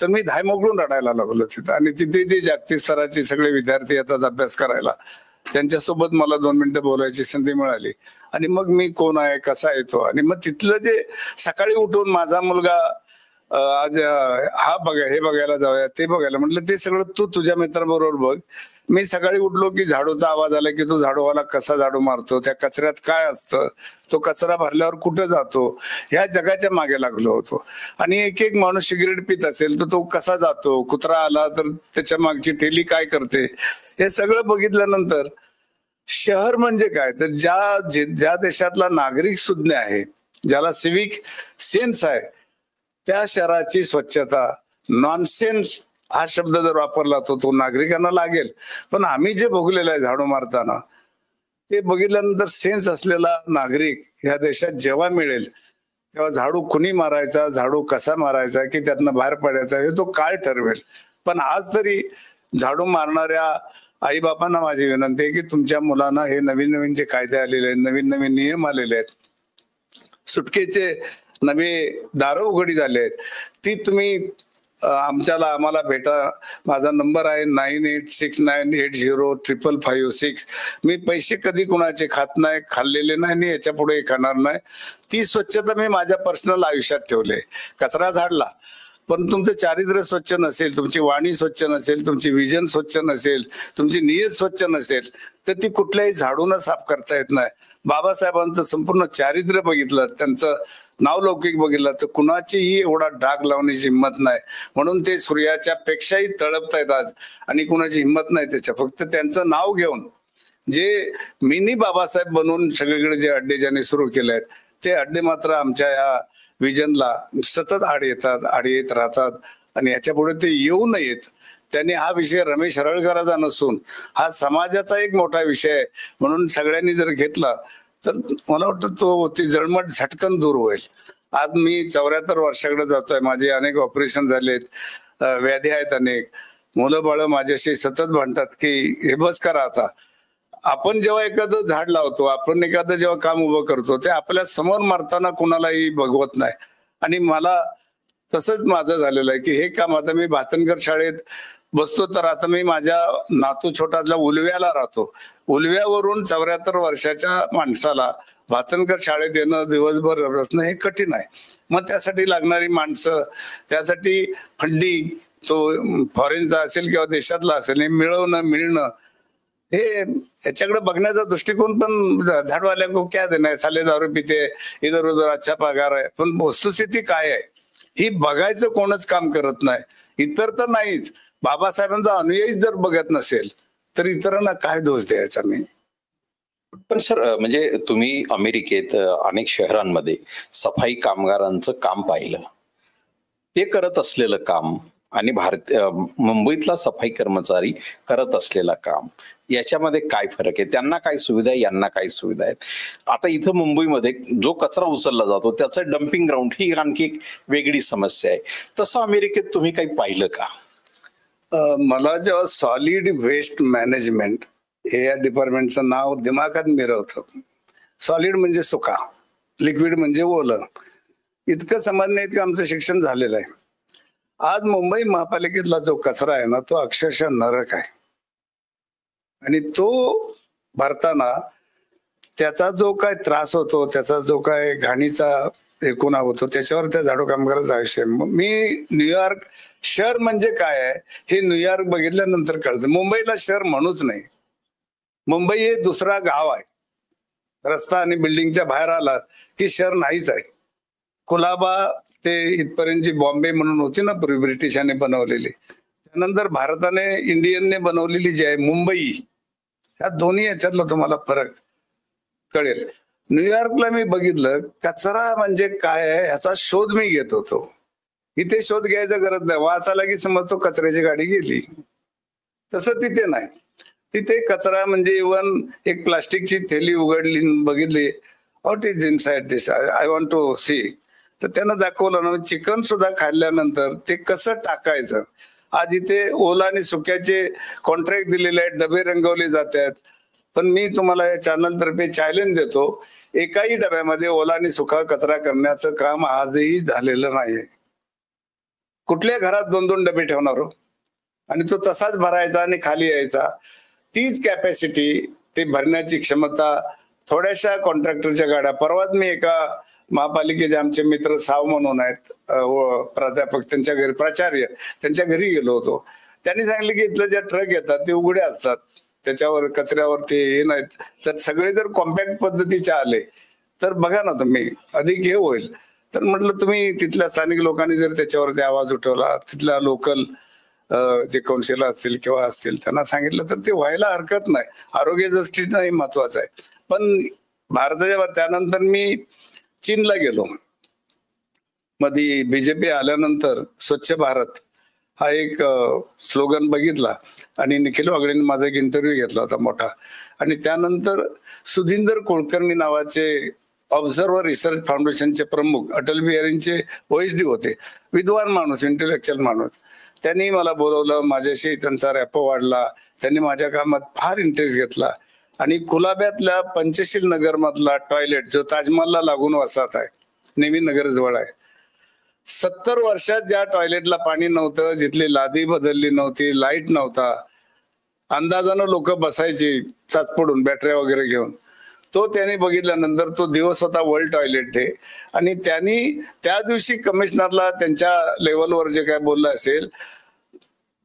तर मी धाय मोकळून रडायला लागलो तिथं. आणि तिथे जे जागतिक स्तराचे सगळे विद्यार्थी येतात अभ्यास करायला, त्यांच्यासोबत मला 2 मिनिटं बोलायची संधी मिळाली. आणि मग मी कोण आहे, कसा येतो. आणि मग तिथलं जे सकाळी उठून माझा मुलगा आज हे बघायला जाऊया, ते बघायला, म्हटलं ते सगळं तू तुझ्या मित्राबरोबर बघ. मी सकाळी उठलो की झाडूचा आवाज आला की तो झाडूवाला कसा झाडू मारतो, त्या कचऱ्यात काय असतं, तो कचरा भरल्यावर कुठे जातो, ह्या जगाच्या मागे लागलो होतो. आणि एक एक माणूस सिगरेट पित असेल तर तो कसा जातो, कुत्रा आला तर त्याच्या मागची ठेली काय करते, हे सगळं बघितल्यानंतर शहर म्हणजे काय तर ज्या देशातला नागरिक सुज्ञ आहे, ज्याला सिव्हिक सेन्स आहे, त्या शहराची स्वच्छता, नॉनसेन्स हा शब्द जर वापरला तो नागरिकांना लागेल. पण आम्ही जे भोगलेलं आहे झाडू मारताना ते बघितल्यानंतर सेन्स असलेला नागरिक ह्या देशात जेव्हा मिळेल तेव्हा झाडू कुणी मारायचा, झाडू कसा मारायचा की त्यातनं बाहेर पडायचा हे तो काळ ठरवेल. पण आज तरी झाडू मारणाऱ्या आई बापांना माझी विनंती आहे की तुमच्या मुलांना हे नवीन नवीन जे कायदे आलेले आहेत, नवीन नवीन नियम आलेले आहेत, सुटकेचे नवे दार उघडी झाले आहेत, ती तुम्ही आम्हाला भेटा. माझा नंबर आहे 9869805556. मी पैसे कधी कुणाचे खात नाही, खाल्लेले नाही आणि याच्या पुढे खाणार नाही. ती स्वच्छता मी माझ्या पर्सनल आयुष्यात ठेवले. कचरा झाडला, पण तुमचं चारित्र्य स्वच्छ नसेल, तुमची वाणी स्वच्छ नसेल, तुमची विजन स्वच्छ नसेल, तुमची नियत स्वच्छ नसेल, तर ती कुठल्याही झाडून साफ करता येत नाही. बाबासाहेबांचं संपूर्ण चारित्र्य बघितलं, त्यांचं नावलौकिक बघितलं, तर कुणाचीही एवढा डाग लावण्याची हिंमत नाही. म्हणून ते सूर्याच्या पेक्षाही तळपतायत आज, आणि कुणाची हिंमत नाही त्याच्या. फक्त त्यांचं नाव घेऊन जे मिनी बाबासाहेब बनवून सगळीकडे जे अड्डे ज्यांनी सुरू केले आहेत, ते अड्डे मात्र आमच्या या विजनला सतत आड येत राहतात, आणि याच्या पुढे ते येऊ नयेत. त्यांनी हा विषय रमेश हरळकरांचा नसून हा समाजाचा एक मोठा विषय आहे म्हणून सगळ्यांनी जर घेतला तर मला वाटतं तो ती जळमट झटकन दूर होईल. आज मी 74 वर्षाकडे जातोय. माझे अनेक ऑपरेशन झालेत, व्याधी आहेत अनेक. मुलं बाळ माझ्याशी सतत म्हणतात की हे बस करा आता. आपण जेव्हा एखादं झाड लावतो, आपण एखादं जेव्हा काम उभं करतो, ते आपल्या समोर मारताना कुणालाही बघवत नाही. आणि मला तसंच माझं झालेलं आहे की हे काम आता मी भातनगर शाळेत बसतो, तर आता मी माझ्या नातू छोटातल्या उलव्याला राहतो. उलव्यावरून 74 वर्षाच्या माणसाला भातनगर शाळेत येणं, दिवसभर बसणं हे कठीण आहे. मग त्यासाठी लागणारी माणसं, त्यासाठी फंडिंग, तो फॉरेनचा असेल किंवा देशातला असेल, हे मिळणं हे याच्याकडे बघण्याचा दृष्टिकोन पण झाडवाल्या को क्या देना है, साले दारू पिते, इधर उधर अच्छा पगार आहे. पण वस्तुस्थिती काय आहे ही बघायचं कोणच काम करत नाही. इतर तर नाहीच, बाबासाहेबांचा अनुयायी जर बघत नसेल तर इतरांना काय दोष द्यायचा मी. पण सर, म्हणजे तुम्ही अमेरिकेत अनेक शहरांमध्ये सफाई कामगारांचं काम पाहिलं, ते करत असलेलं काम आणि मुंबईतला सफाई कर्मचारी करत असलेला काम याच्यामध्ये काय फरक आहे? त्यांना काय सुविधा आहे, यांना काय सुविधा आहेत? आता इथं मुंबईमध्ये जो कचरा उचलला जातो त्याचं डम्पिंग ग्राउंड ही आणखी एक वेगळी समस्या आहे. तसं अमेरिकेत तुम्ही काही पाहिलं का? मला जेव्हा सॉलिड वेस्ट मॅनेजमेंट हे या डिपार्टमेंटचं नाव दिमागात मिरवतं. सॉलिड म्हणजे सुका, लिक्विड म्हणजे ओलं, इतकं समजण्या इतकं आमचं शिक्षण झालेलं आहे. आज मुंबई महापालिकेतला जो कचरा आहे ना, तो अक्षरशः नरक आहे. आणि तो भरताना त्याचा जो काय त्रास होतो, त्याचा जो काय घाणीचा एकूणा होतो, त्याच्यावर त्या झाडू कामगाराचं आयुष्य. मी न्यूयॉर्क शहर म्हणजे काय आहे हे न्यूयॉर्क बघितल्यानंतर कळतं. मुंबईला शहर म्हणूच नाही, मुंबई हे दुसरा गाव आहे. रस्ता आणि बिल्डिंगच्या बाहेर आला की शहर नाहीच आहे. कुलाबा ते इथपर्यंतची बॉम्बे म्हणून होती ना पूर्वी ब्रिटिशांनी बनवलेली, त्यानंतर भारताने इंडियनने बनवलेली जी आहे मुंबई, ह्या दोन्ही याच्यातला तुम्हाला फरक कळेल. न्यूयॉर्कला मी बघितलं कचरा म्हणजे काय आहे ह्याचा शोध मी घेत होतो. इथे शोध घ्यायचा गरज नाही, वाचायला की समजतो कचऱ्याची गाडी गेली. तसं तिथे नाही. तिथे कचरा म्हणजे इव्हन एक प्लास्टिकची थैली उघडली, बघितली, what is inside this, I want to see. तर त्यानं दाखवलं ना, चिकन सुद्धा खाल्ल्यानंतर ते कसं टाकायचं. आज इथे ओला आणि सुक्याचे कॉन्ट्रॅक्ट दिलेले आहेत, डबे रंगवले जात आहेत. पण मी तुम्हाला या चॅनल तर्फे चॅलेंज देतो, एकाही डब्यामध्ये ओला आणि सुका कचरा करण्याचं काम आजही झालेलं नाहीये. कुठल्या घरात 2-2 डबे ठेवणार हो, आणि तो तसाच भरायचा आणि खाली यायचा. तीच कॅपॅसिटी, ते भरण्याची क्षमता थोड्याशा कॉन्ट्रॅक्टरच्या गाड्या. परवाच मी एका महापालिकेचे आमचे मित्र साव म्हणून आहेत, प्राध्यापक, त्यांच्या घरी प्राचार्य, त्यांच्या घरी गेलो होतो. त्यांनी सांगितलं की इथलं ज्या ट्रक येतात ते उघडे असतात, त्याच्यावर कचऱ्यावर ते हे नाहीत. तर सगळे जर कॉम्पॅक्ट पद्धतीचे आले तर बघा ना तुम्ही, अधिक हे होईल. तर म्हटलं तुम्ही तिथल्या स्थानिक लोकांनी जर त्याच्यावरती आवाज उठवला, तिथल्या लोकल जे कौन्सिल असतील किंवा असतील त्यांना सांगितलं तर ते व्हायला हरकत नाही. आरोग्य दृष्टीनंही महत्वाचं आहे. पण भारताच्या त्यानंतर मी चीनला गेलो. मध्ये बीजेपी आल्यानंतर स्वच्छ भारत हा एक स्लोगन बघितला आणि निखिल वागळेंनी माझा एक इंटरव्ह्यू घेतला होता मोठा. आणि त्यानंतर सुधींदर कुलकर्णी नावाचे ऑब्झर्व्हर रिसर्च फाउंडेशनचे प्रमुख, अटल बिहारींचे OSD होते, विद्वान माणूस, इंटेलेक्च्युअल माणूस. त्यांनी मला बोलवलं, माझ्याशी त्यांचा रॅपो वाढला. त्यांनी माझ्या कामात फार इंटरेस्ट घेतला. आणि कुलाब्यातल्या पंचशील नगर मधला टॉयलेट जो ताजमहलला लागून वसाहत आहे, नेहमी नगर जवळ आहे, 70 वर्षात ज्या टॉयलेटला पाणी नव्हतं, जिथली लादी बदलली नव्हती, लाईट नव्हता, अंदाजानं लोक बसायची चाचपडून बॅटऱ्या वगैरे घेऊन, तो त्यांनी बघितल्यानंतर तो दिवस होता वर्ल्ड टॉयलेट डे. आणि त्यांनी त्या दिवशी कमिशनरला त्यांच्या लेवलवर जे काय बोललं असेल,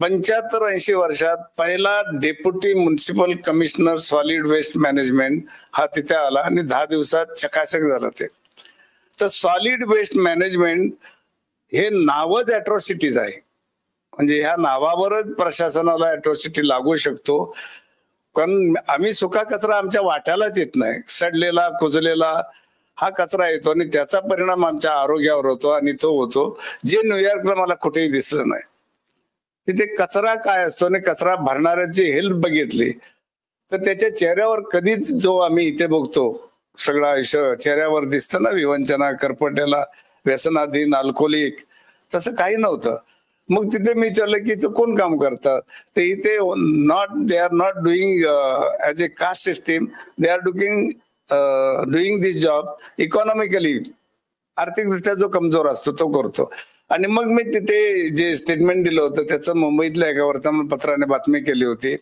75-80 वर्षात पहिला deputy municipal commissioner solid waste management हा तिथे आला आणि 10 दिवसात चकाचक झालं ते. तर सॉलिड वेस्ट मॅनेजमेंट हे नावच अॅट्रॉसिटीज आहे. म्हणजे ह्या नावावरच प्रशासनाला अॅट्रॉसिटी लागू शकतो. कारण आम्ही सुका कचरा आमच्या वाट्यालाच येत नाही. सडलेला कुजलेला हा कचरा येतो आणि त्याचा परिणाम आमच्या आरोग्यावर होतो आणि तो होतो जे न्यूयॉर्कला मला कुठेही दिसलं नाही. तिथे कचरा काय असतो आणि कचरा भरणाऱ्याची हेल्थ बघितली तर त्याच्या चेहऱ्यावर कधीच जो आम्ही इथे बघतो सगळं आयुष्य चेहऱ्यावर दिसतं ना, विवंचना, करपट्याला, व्यसनाधीन, अल्कोहोलिक, तसं काही नव्हतं. मग तिथे मी विचारलं की इथं कोण काम करतात, ते इथे they are not doing as a caste system, they are doing this job economically, आर्थिकदृष्ट्या जो कमजोर असतो तो करतो. आणि मग मी तिथे जे स्टेटमेंट दिलं होतं त्याचं मुंबईतल्या एका वर्तमानपत्राने बातमी केली होती.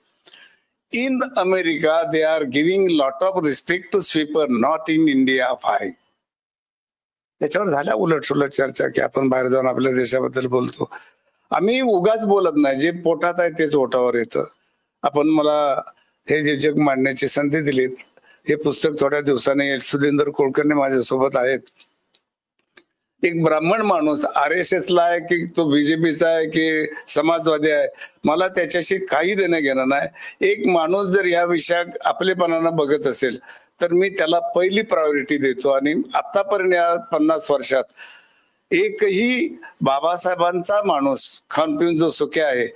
In America they are giving lot of respect to sweeper, not in India फाय. त्याच्यावर झाल्या उलटसुलट चर्चा की आपण बाहेर जाऊन आपल्या देशाबद्दल बोलतो. आम्ही उगाच बोलत नाही, जे पोटात आहे तेच ओठावर येतं. आपण मला हे जे जग मांडण्याची संधी दिलीत, हे पुस्तक थोड्या दिवसांनी सुधींद्र कुलकर्णी माझ्यासोबत आहेत. एक ब्राह्मण माणूस RSS ला आहे की तो BJPचा आहे की समाजवादी आहे, मला त्याच्याशी काही देणं घेणं नाही. एक माणूस जर या विषयात आपलेपणानं बघत असेल तर मी त्याला पहिली प्रायोरिटी देतो. आणि आतापर्यंत या 50 वर्षात एकही बाबासाहेबांचा माणूस खाऊन पिऊन जो सुखी आहे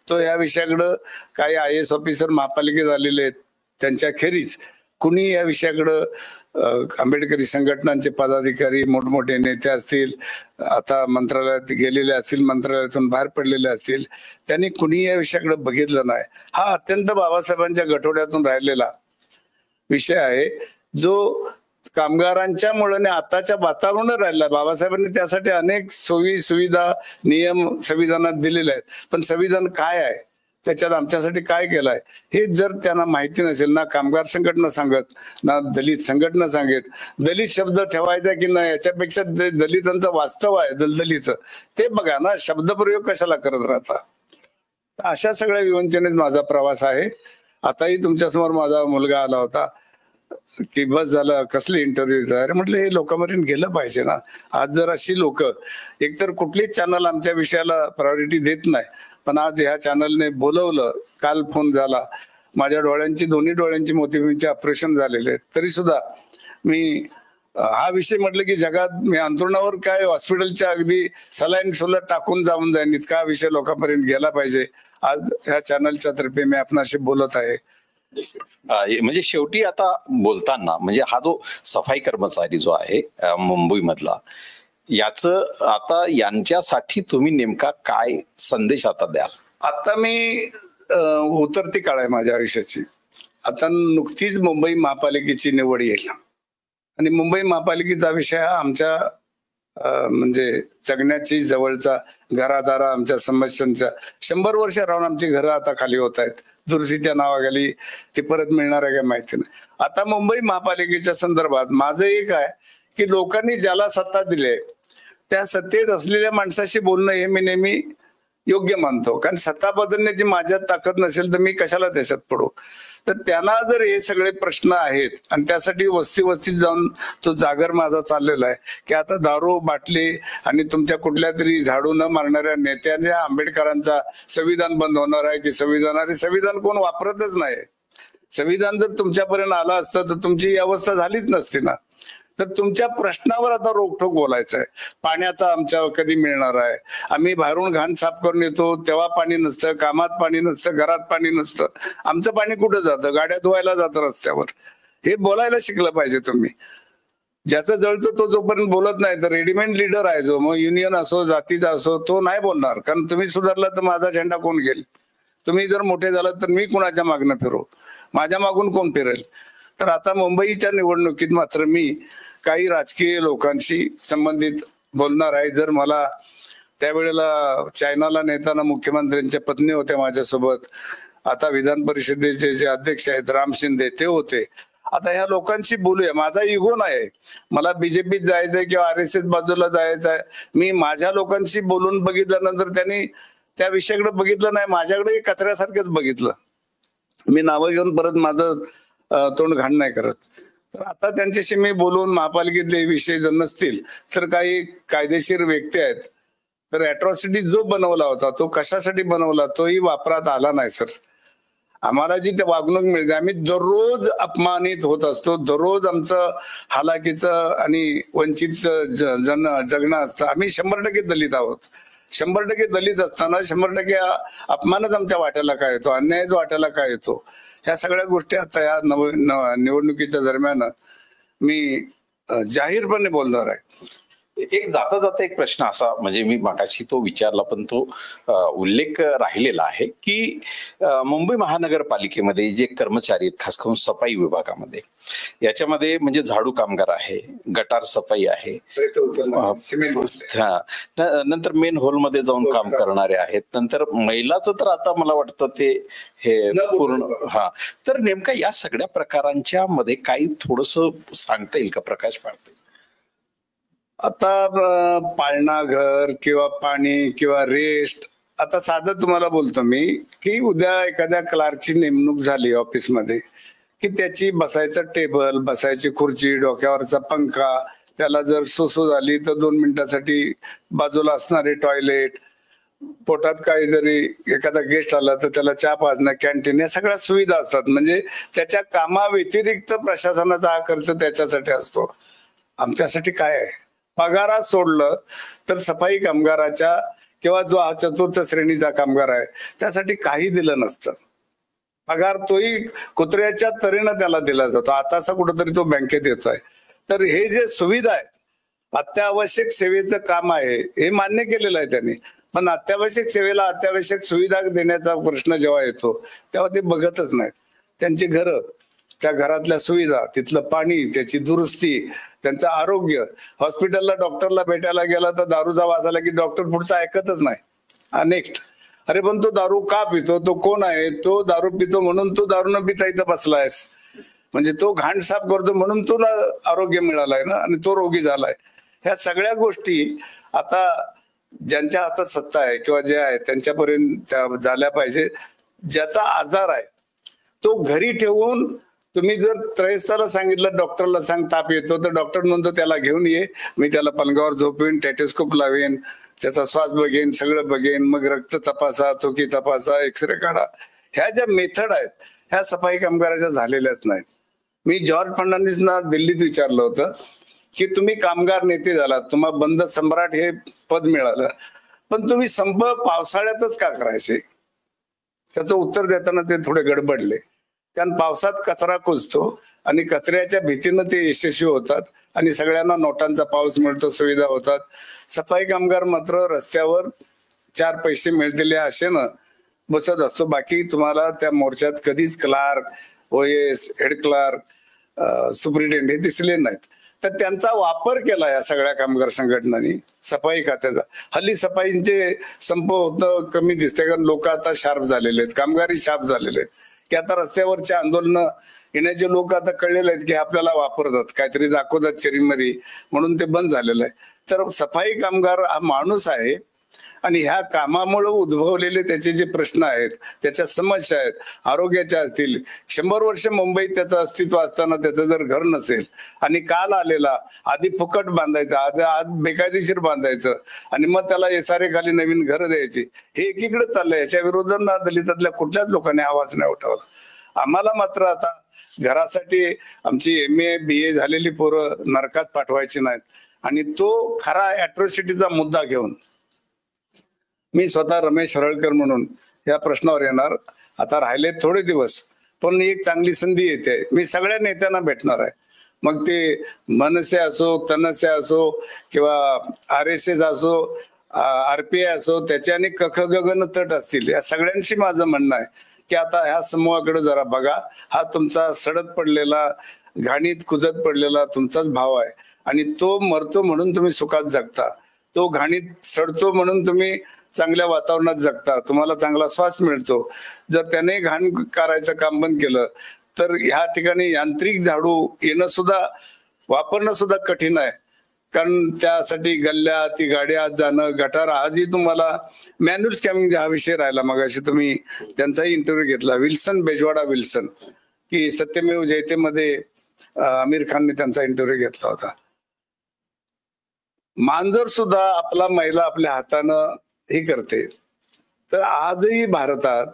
तो या विषयाकडं, काही IAS ऑफिसर महापालिकेत आलेले आहेत त्यांच्या खेरीज कुणी या विषयाकडं, आंबेडकरी संघटनांचे पदाधिकारी, मोठमोठे नेते असतील, आता मंत्रालयात गेलेले असतील, मंत्रालयातून बाहेर पडलेले असतील, त्यांनी कुणी या विषयाकडे बघितलं नाही. हा अत्यंत बाबासाहेबांच्या गठोड्यातून राहिलेला विषय आहे जो कामगारांच्या मुळे आताच्या वातावरणात राहिला. बाबासाहेबांनी त्यासाठी अनेक सोयी सुविधा, नियम संविधानात दिलेले आहेत, पण संविधान काय आहे, त्याच्यात आमच्यासाठी काय केलंय हे जर त्यांना माहिती नसेल, ना कामगार संघटना सांगत, ना दलित संघटना सांगत, दलित शब्द ठेवायचा की नाही याच्यापेक्षा दलितांचं वास्तव आहे दलदलीचं ते बघा ना, शब्दप्रयोग कशाला करत राहता. अशा सगळ्या विवंचनेत माझा प्रवास आहे. आताही तुमच्यासमोर माझा मुलगा आला होता की बस झालं, कसली इंटरव्ह्यू देत. अरे म्हटलं हे लोकांपर्यंत गेलं पाहिजे ना. आज जर अशी लोक, एकतर कुठलीच चॅनल आमच्या विषयाला प्रायोरिटी देत नाही, पण आज ह्या चॅनलने बोलवलं, काल फोन झाला, माझ्या दोन्ही डोळ्यांची मोतीबिंदूचे ऑपरेशन झालेले, तरी सुद्धा मी हा विषय म्हटलं की जगात मी अंतरुणावर काय हॉस्पिटलच्या अगदी सलाईन सोलर टाकून जाऊन जाईन इतका विषय लोकांपर्यंत गेला पाहिजे. आज ह्या चॅनलच्या तर्फे मी आपणाशी बोलत आहे. म्हणजे शेवटी आता बोलताना म्हणजे हा जो सफाई कर्मचारी जो आहे मुंबईमधला, याचं आता यांच्यासाठी तुम्ही नेमका काय संदेश आता द्याल? आता मी उतरती काळ आहे माझ्या आयुष्याची. आता नुकतीच मुंबई महापालिकेची निवड येईल आणि मुंबई महापालिकेचा विषय हा आमच्या म्हणजे जगण्याची जवळचा, घरादारा, आमच्या समस्यांच्या 100 वर्ष राहून आमची घरं आता खाली होत आहेत दुरुस्तीच्या नावाखाली. ते परत मिळणार आहे काय माहिती नाही. आता मुंबई महापालिकेच्या संदर्भात माझं एक आहे की लोकांनी ज्याला सत्ता दिली त्या सत्तेत असलेल्या माणसाशी बोलणं हे मी नेहमी योग्य मानतो. कारण सत्ता बदलण्याची माझ्यात ताकद नसेल तर मी कशाला त्याच्यात पडू. तर त्यांना जर हे सगळे प्रश्न आहेत आणि त्यासाठी वस्ती वस्तीत जाऊन तो जागर माझा चाललेला आहे की आता दारू, बाटली आणि तुमच्या कुठल्या तरी झाडू न मारणाऱ्या नेत्यांच्या आंबेडकरांचा संविधान बंद होणार आहे की संविधान कोण वापरतच नाही. संविधान जर तुमच्यापर्यंत आलं असतं तर तुमची ही अवस्था झालीच नसती ना. तर तुमच्या प्रश्नावर आता रोखठोक बोलायचं आहे. पाण्याचा आमच्या कधी मिळणार आहे, आम्ही बाहेरून घाण साफ करून येतो तेव्हा पाणी नसतं, कामात पाणी नसतं, घरात पाणी नसतं, आमचं पाणी कुठं जातं, गाड्या धुवायला जातं रस्त्यावर. हे बोलायला शिकलं पाहिजे तुम्ही. ज्याचं जळतं तो जोपर्यंत बोलत नाही तर रेडीमेड लीडर आहे जो, मग युनियन असो जातीचा असो, तो नाही बोलणार. कारण तुम्ही सुधारला तर माझा झेंडा कोण घेईल. तुम्ही जर मोठे झालात तर मी कुणाच्या मागणं फिरू, माझ्या मागून कोण फिरेल. तर आता मुंबईच्या निवडणुकीत मात्र मी काही राजकीय लोकांशी संबंधित बोलणार आहे. जर मला त्यावेळेला चायनाला नेताना मुख्यमंत्र्यांच्या पत्नी होत्या माझ्यासोबत, आता विधान परिषदेचे जे अध्यक्ष आहेत राम शिंदे ते होते. आता ह्या लोकांशी बोलूया. माझा इगो नाही, मला बीजेपीत जायचंय किंवा RSS बाजूला जायचंय. मी माझ्या लोकांशी बोलून बघितल्यानंतर त्यांनी त्या विषयाकडे बघितलं नाही, माझ्याकडे कचऱ्यासारखंच बघितलं. मी नावं घेऊन परत माझं तोंड घाण नाही करत. तर आता त्यांच्याशी मी बोलून महापालिकेतले विषय जर नसतील तर काही कायदेशीर व्यक्ती आहेत, तर अॅट्रॉसिटी जो बनवला होता तो कशासाठी बनवला तोही वापरात आला नाही सर. आम्हाला जी वागणूक मिळते, आम्ही दररोज अपमानित होत असतो, दररोज आमचं हालाकीचं आणि वंचितचं जगणं असतं. आम्ही 100% दलित आहोत. 100% दलित असताना 100% अपमानच आमच्या वाट्याला काय येतो, अन्यायच वाट्याला काय येतो. ह्या सगळ्या गोष्टी आता या निवडणुकीच्या दरम्यान मी जाहीरपणे बोलणार आहे. एक जाता जाता एक प्रश्न असा, म्हणजे मी मागाशी तो विचारला पण तो उल्लेख राहिलेला आहे की मुंबई महानगरपालिकेमध्ये जे कर्मचारी आहेत, खास करून सफाई विभागामध्ये, याच्यामध्ये म्हणजे झाडू कामगार आहे, गटार सफाई आहे, नंतर मेन हॉलमध्ये जाऊन काम करणारे आहेत, नंतर महिलाचं तर आता मला वाटतं ते हे पूर्ण तर नेमका या सगळ्या प्रकारांच्या मध्ये काही थोडस सांगता येईल का प्रकाश पाडते? आता पाळणा घर किंवा पाणी किंवा रेस्ट, आता साधं तुम्हाला बोलतो मी की उद्या एखाद्या क्लार्कची नेमणूक झाली ऑफिसमध्ये की त्याची बसायचं टेबल, बसायची खुर्ची, डोक्यावरचा पंखा, त्याला जर सुसू झाली तर 2 मिनिटासाठी बाजूला असणारे टॉयलेट, पोटात काही जरी एखादा गेस्ट आला तर त्याला चहा पाजणं, कॅन्टीन, या सगळ्या सुविधा असतात. म्हणजे त्याच्या कामाव्यतिरिक्त प्रशासनाचा हा खर्च त्याच्यासाठी असतो. आमच्यासाठी काय आहे? पगारात सोडलं तर सफाई कामगाराच्या किंवा जो हा 4th श्रेणीचा कामगार आहे त्यासाठी काही दिलं नसतं. पगार तोही कुत्र्याच्या तऱ्हेनं त्याला दिला जातो. आताचा कुठंतरी तो बँकेत येतोय. तर हे जे सुविधा आहेत, अत्यावश्यक सेवेचं काम आहे हे मान्य केलेलं आहे त्यांनी, पण अत्यावश्यक सेवेला अत्यावश्यक सुविधा देण्याचा प्रश्न जेव्हा येतो तेव्हा ते बघतच नाहीत. त्यांची घरं, त्या घरातल्या सुविधा, तिथलं पाणी, त्याची दुरुस्ती, त्यांचं आरोग्य, हॉस्पिटलला डॉक्टरला भेटायला गेला तर दारूचा वास आला की डॉक्टर पुढचं ऐकतच नाही. नेक्स्ट, अरे पण तो दारू का पितो, तो कोण आहे, तो दारू पितो म्हणून तो दारू न पिता इथं बसलायस, म्हणजे तो घाण साफ करतो म्हणून तुला आरोग्य मिळालंय ना आणि तो रोगी झालाय. ह्या सगळ्या गोष्टी आता ज्यांच्या हातात सत्ता आहे किंवा जे आहे त्यांच्यापर्यंत त्या झाल्या पाहिजे. ज्याचा आजार आहे तो घरी ठेवून, तुम्ही जर त्रयस्थाला सांगितलं डॉक्टरला सांग ताप येतो, तर डॉक्टर म्हणतो त्याला घेऊन ये, मी त्याला पलंगावर झोपवेन, टेटेस्कोप लावेन, त्याचा श्वास बघेन, सगळं बघेन, मग रक्त तपासा, थोकी तपासा, एक्सरे काढा. ह्या ज्या मेथड आहेत ह्या सफाई कामगाराच्या झालेल्याच नाहीत. मी जॉर्ज फर्नांडिसना दिल्लीत विचारलं होतं की तुम्ही कामगार नेते झालात, तुम्हाला बंद सम्राट हे पद मिळालं, पण तुम्ही संप पावसाळ्यातच का करायचे? त्याचं उत्तर देताना ते थोडे गडबडले. कारण पावसात कचरा कुजतो आणि कचऱ्याच्या भीतीनं ते यशस्वी होतात आणि सगळ्यांना नोटांचा पाऊस मिळतो, सुविधा होतात. सफाई कामगार मात्र रस्त्यावर 4 पैसे मिळतील या आशेनं बसत असतो. बाकी तुम्हाला त्या मोर्चात कधीच clerk, OS, head clerk, superintendent हे दिसले नाहीत. तर त्यांचा वापर केला या सगळ्या कामगार संघटनांनी सफाई खात्याचा. हल्ली सफाईचे संप होतं कमी दिसते, कारण लोक आता शार्प झालेले आहेत, कामगारी शार्प झालेले आहेत की आता रस्त्यावरचे आंदोलन येण्याचे लोक आता कळलेले आहेत की आपल्याला वापरतात, काहीतरी दाखवतात चेरीमरी, म्हणून ते बंद झालेलं आहे. तर सफाई कामगार हा माणूस आहे आणि ह्या कामामुळे उद्भवलेले त्याचे जे प्रश्न आहेत, त्याच्या समस्या आहेत, आरोग्याच्या असतील, 100 वर्ष मुंबईत त्याचं अस्तित्व असताना त्याचं जर घर नसेल आणि काल आलेला आधी फुकट बांधायचं, आज बेकायदेशीर बांधायचं आणि मग त्याला SRA खाली नवीन घर द्यायची, हे एकीकडे चाललंय. याच्या विरोधात दलितातल्या कुठल्याच लोकांनी आवाज नाही उठवला. आम्हाला मात्र आता घरासाठी आमची MA BA झालेली पोरं नरकात पाठवायची नाहीत आणि तो खरा अॅट्रॉसिटीचा मुद्दा घेऊन मी स्वतः रमेश हरळकर म्हणून या प्रश्नावर येणार. आता राहिले थोडे दिवस, पण एक चांगली संधी येते. मी सगळ्या नेत्यांना भेटणार आहे, मग ते मनसे असो, तनसे असो किंवा RSS असो, RPI असो, त्याच्याने कख गगन तट असतील, या सगळ्यांशी माझं म्हणणं आहे की आता ह्या समूहाकडे जरा बघा. हा तुमचा सडत पडलेला, घाणीत कुजत पडलेला तुमचाच भाव आहे आणि तो मरतो म्हणून तुम्ही सुखात जगता. तो घाणीत सडतो म्हणून तुम्ही चांगल्या वातावरणात जगता, तुम्हाला चांगला श्वास मिळतो. जर त्याने घाण करायचं काम बंद केलं तर ह्या ठिकाणी यांत्रिक झाडू येणं सुद्धा, वापरणं सुद्धा कठीण आहे. कारण त्यासाठी गल्ल्या, ती गाडी आत जाणं, गटार, आजही तुम्हाला मॅन्युअल स्कॅमिंग हा विषय राहिला. मगाशी तुम्ही त्यांचाही इंटरव्ह्यू घेतला, विल्सन बेजवाडा विल्सन, की सत्यमेव जयतेमध्ये आमिर खानने त्यांचा इंटरव्ह्यू घेतला होता. मांजर सुद्धा आपला मैला आपल्या हातानं हे करते. तर आजही भारतात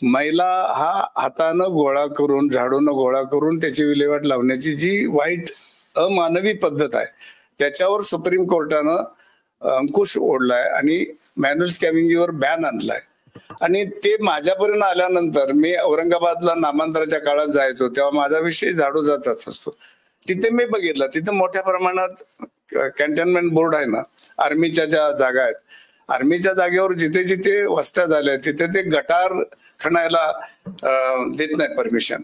मैला हा हातानं गोळा करून, झाडून गोळा करून त्याची विल्हेवाट लावण्याची जी वाईट अमानवी पद्धत आहे, त्याच्यावर सुप्रीम कोर्टानं अंकुश ओढलाय आणि मॅन्युअल स्कॅमिंगवर बॅन आणलाय. आणि ते माझ्यापर्यंत आल्यानंतर, मी औरंगाबादला नामांतराच्या काळात जायचो तेव्हा माझा विषय झाडूचाच असतो. तिथे मी बघितलं, तिथे मोठ्या प्रमाणात कॅन्टोन्मेंट बोर्ड आहे ना, आर्मीच्या ज्या जागा आहेत, आर्मीच्या जागेवर जिथे जिथे वस्त्या झाल्या तिथे ते गटार खणायला देत नाही परमिशन.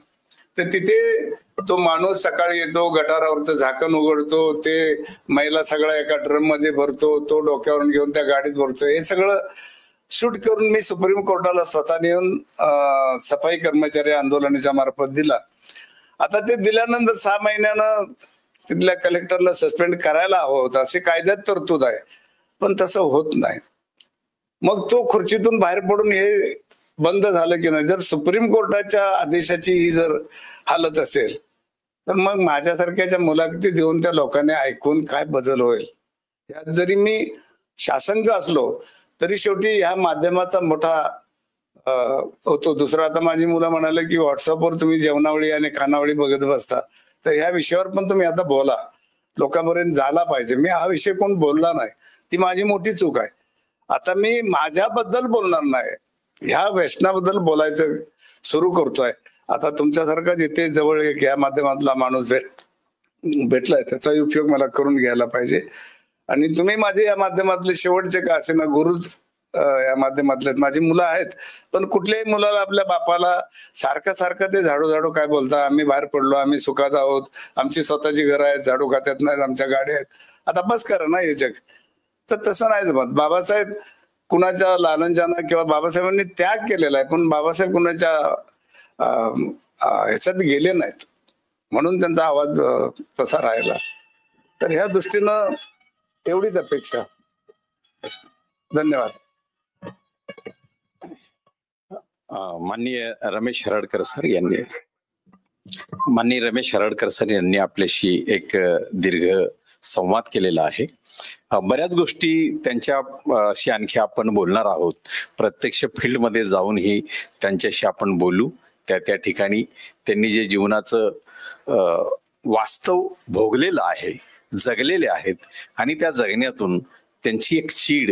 तर तिथे तो माणूस सकाळी येतो, गटारावरचं झाकण उघडतो, ते मैला सगळा एका ड्रम मध्ये भरतो, तो डोक्यावरून घेऊन त्या गाडीत भरतो. हे सगळं शूट करून मी सुप्रीम कोर्टाला स्वतः येऊन सफाई कर्मचारी आंदोलनाच्या मार्फत दिला. आता ते दिल्यानंतर 6 महिन्यानं तिथल्या कलेक्टरला सस्पेंड करायला हवं होतं, असे कायद्यात तरतूद आहे, पण तसं होत नाही. मग तो खुर्चीतून बाहेर पडून हे बंद झालं की नाही. जर सुप्रीम कोर्टाच्या आदेशाची ही जर हालत असेल तर मग माझ्यासारख्याच्या मुलाखती देऊन त्या लोकांनी ऐकून काय बदल होईल. यात जरी मी शासंग असलो तरी शेवटी ह्या माध्यमाचा मोठा होतो. दुसरं, आता माझी मुलं म्हणाले की व्हॉट्सअपवर तुम्ही जेवणावळी आणि खानावळी बघत बसता, तर ह्या विषयावर पण तुम्ही आता बोला, लोकांपर्यंत झाला पाहिजे. मी हा विषय कोण बोलला नाही, ती माझी मोठी चूक आहे. आता मी माझ्याबद्दल बोलणार नाही, ह्या व्यसनाबद्दल बोलायचं सुरू करतोय. आता तुमच्यासारखा जिथे जवळ एक या माध्यमातला माणूस भेटलाय त्याचाही उपयोग मला करून घ्यायला पाहिजे. आणि तुम्ही माझे या माध्यमातले शेवटचे का असे ना गुरुच या माध्यमातले. माझी मुलं आहेत, पण कुठल्याही मुलाला आपल्या बापाला सारखं ते झाडू झाडू काय बोलता, आम्ही बाहेर पडलो, आम्ही सुखात आहोत, आमची स्वतःची घरं आहेत, झाडू खात्यात नाहीत, आमच्या गाड्या आहेत, आता बस करा ना हे जग. तर तसं नाही जमत. बाबासाहेब कुणाच्या लालनजाना किंवा बाबासाहेबांनी त्याग केलेला आहे, पण बाबासाहेब कुणाच्या ह्याच्यात गेले नाहीत, म्हणून त्यांचा आवाज तसा राहिला. तर ह्या दृष्टीनं एवढीच अपेक्षा. धन्यवाद. माननीय रमेश हरडकर सर यांनी आपल्याशी एक दीर्घ संवाद केलेला आहे. बऱ्याच गोष्टी त्यांच्याशी आणखी आपण बोलणार आहोत. प्रत्यक्ष फील्डमध्ये जाऊनही त्यांच्याशी आपण बोलू. त्या ठिकाणी त्यांनी जे जीवनाचं वास्तव भोगलेलं आहे, जगलेले आहेत, आणि त्या जगण्यातून त्यांची एक चीड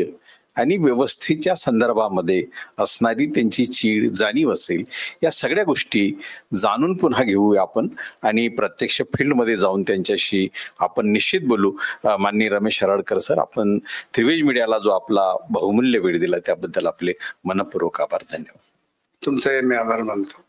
आणि व्यवस्थेच्या संदर्भामध्ये असणारी त्यांची चीड, जाणीव असेल, या सगळ्या गोष्टी जाणून पुन्हा घेऊया आपण आणि प्रत्यक्ष फील्डमध्ये जाऊन त्यांच्याशी आपण निश्चित बोलू. माननीय रमेश हरडकर सर, आपण त्रिवेज मीडियाला जो आपला बहुमूल्य वेळ दिला त्याबद्दल आपले मनपूर्वक आभार. धन्यवाद. तुमचे मी आभार मानतो.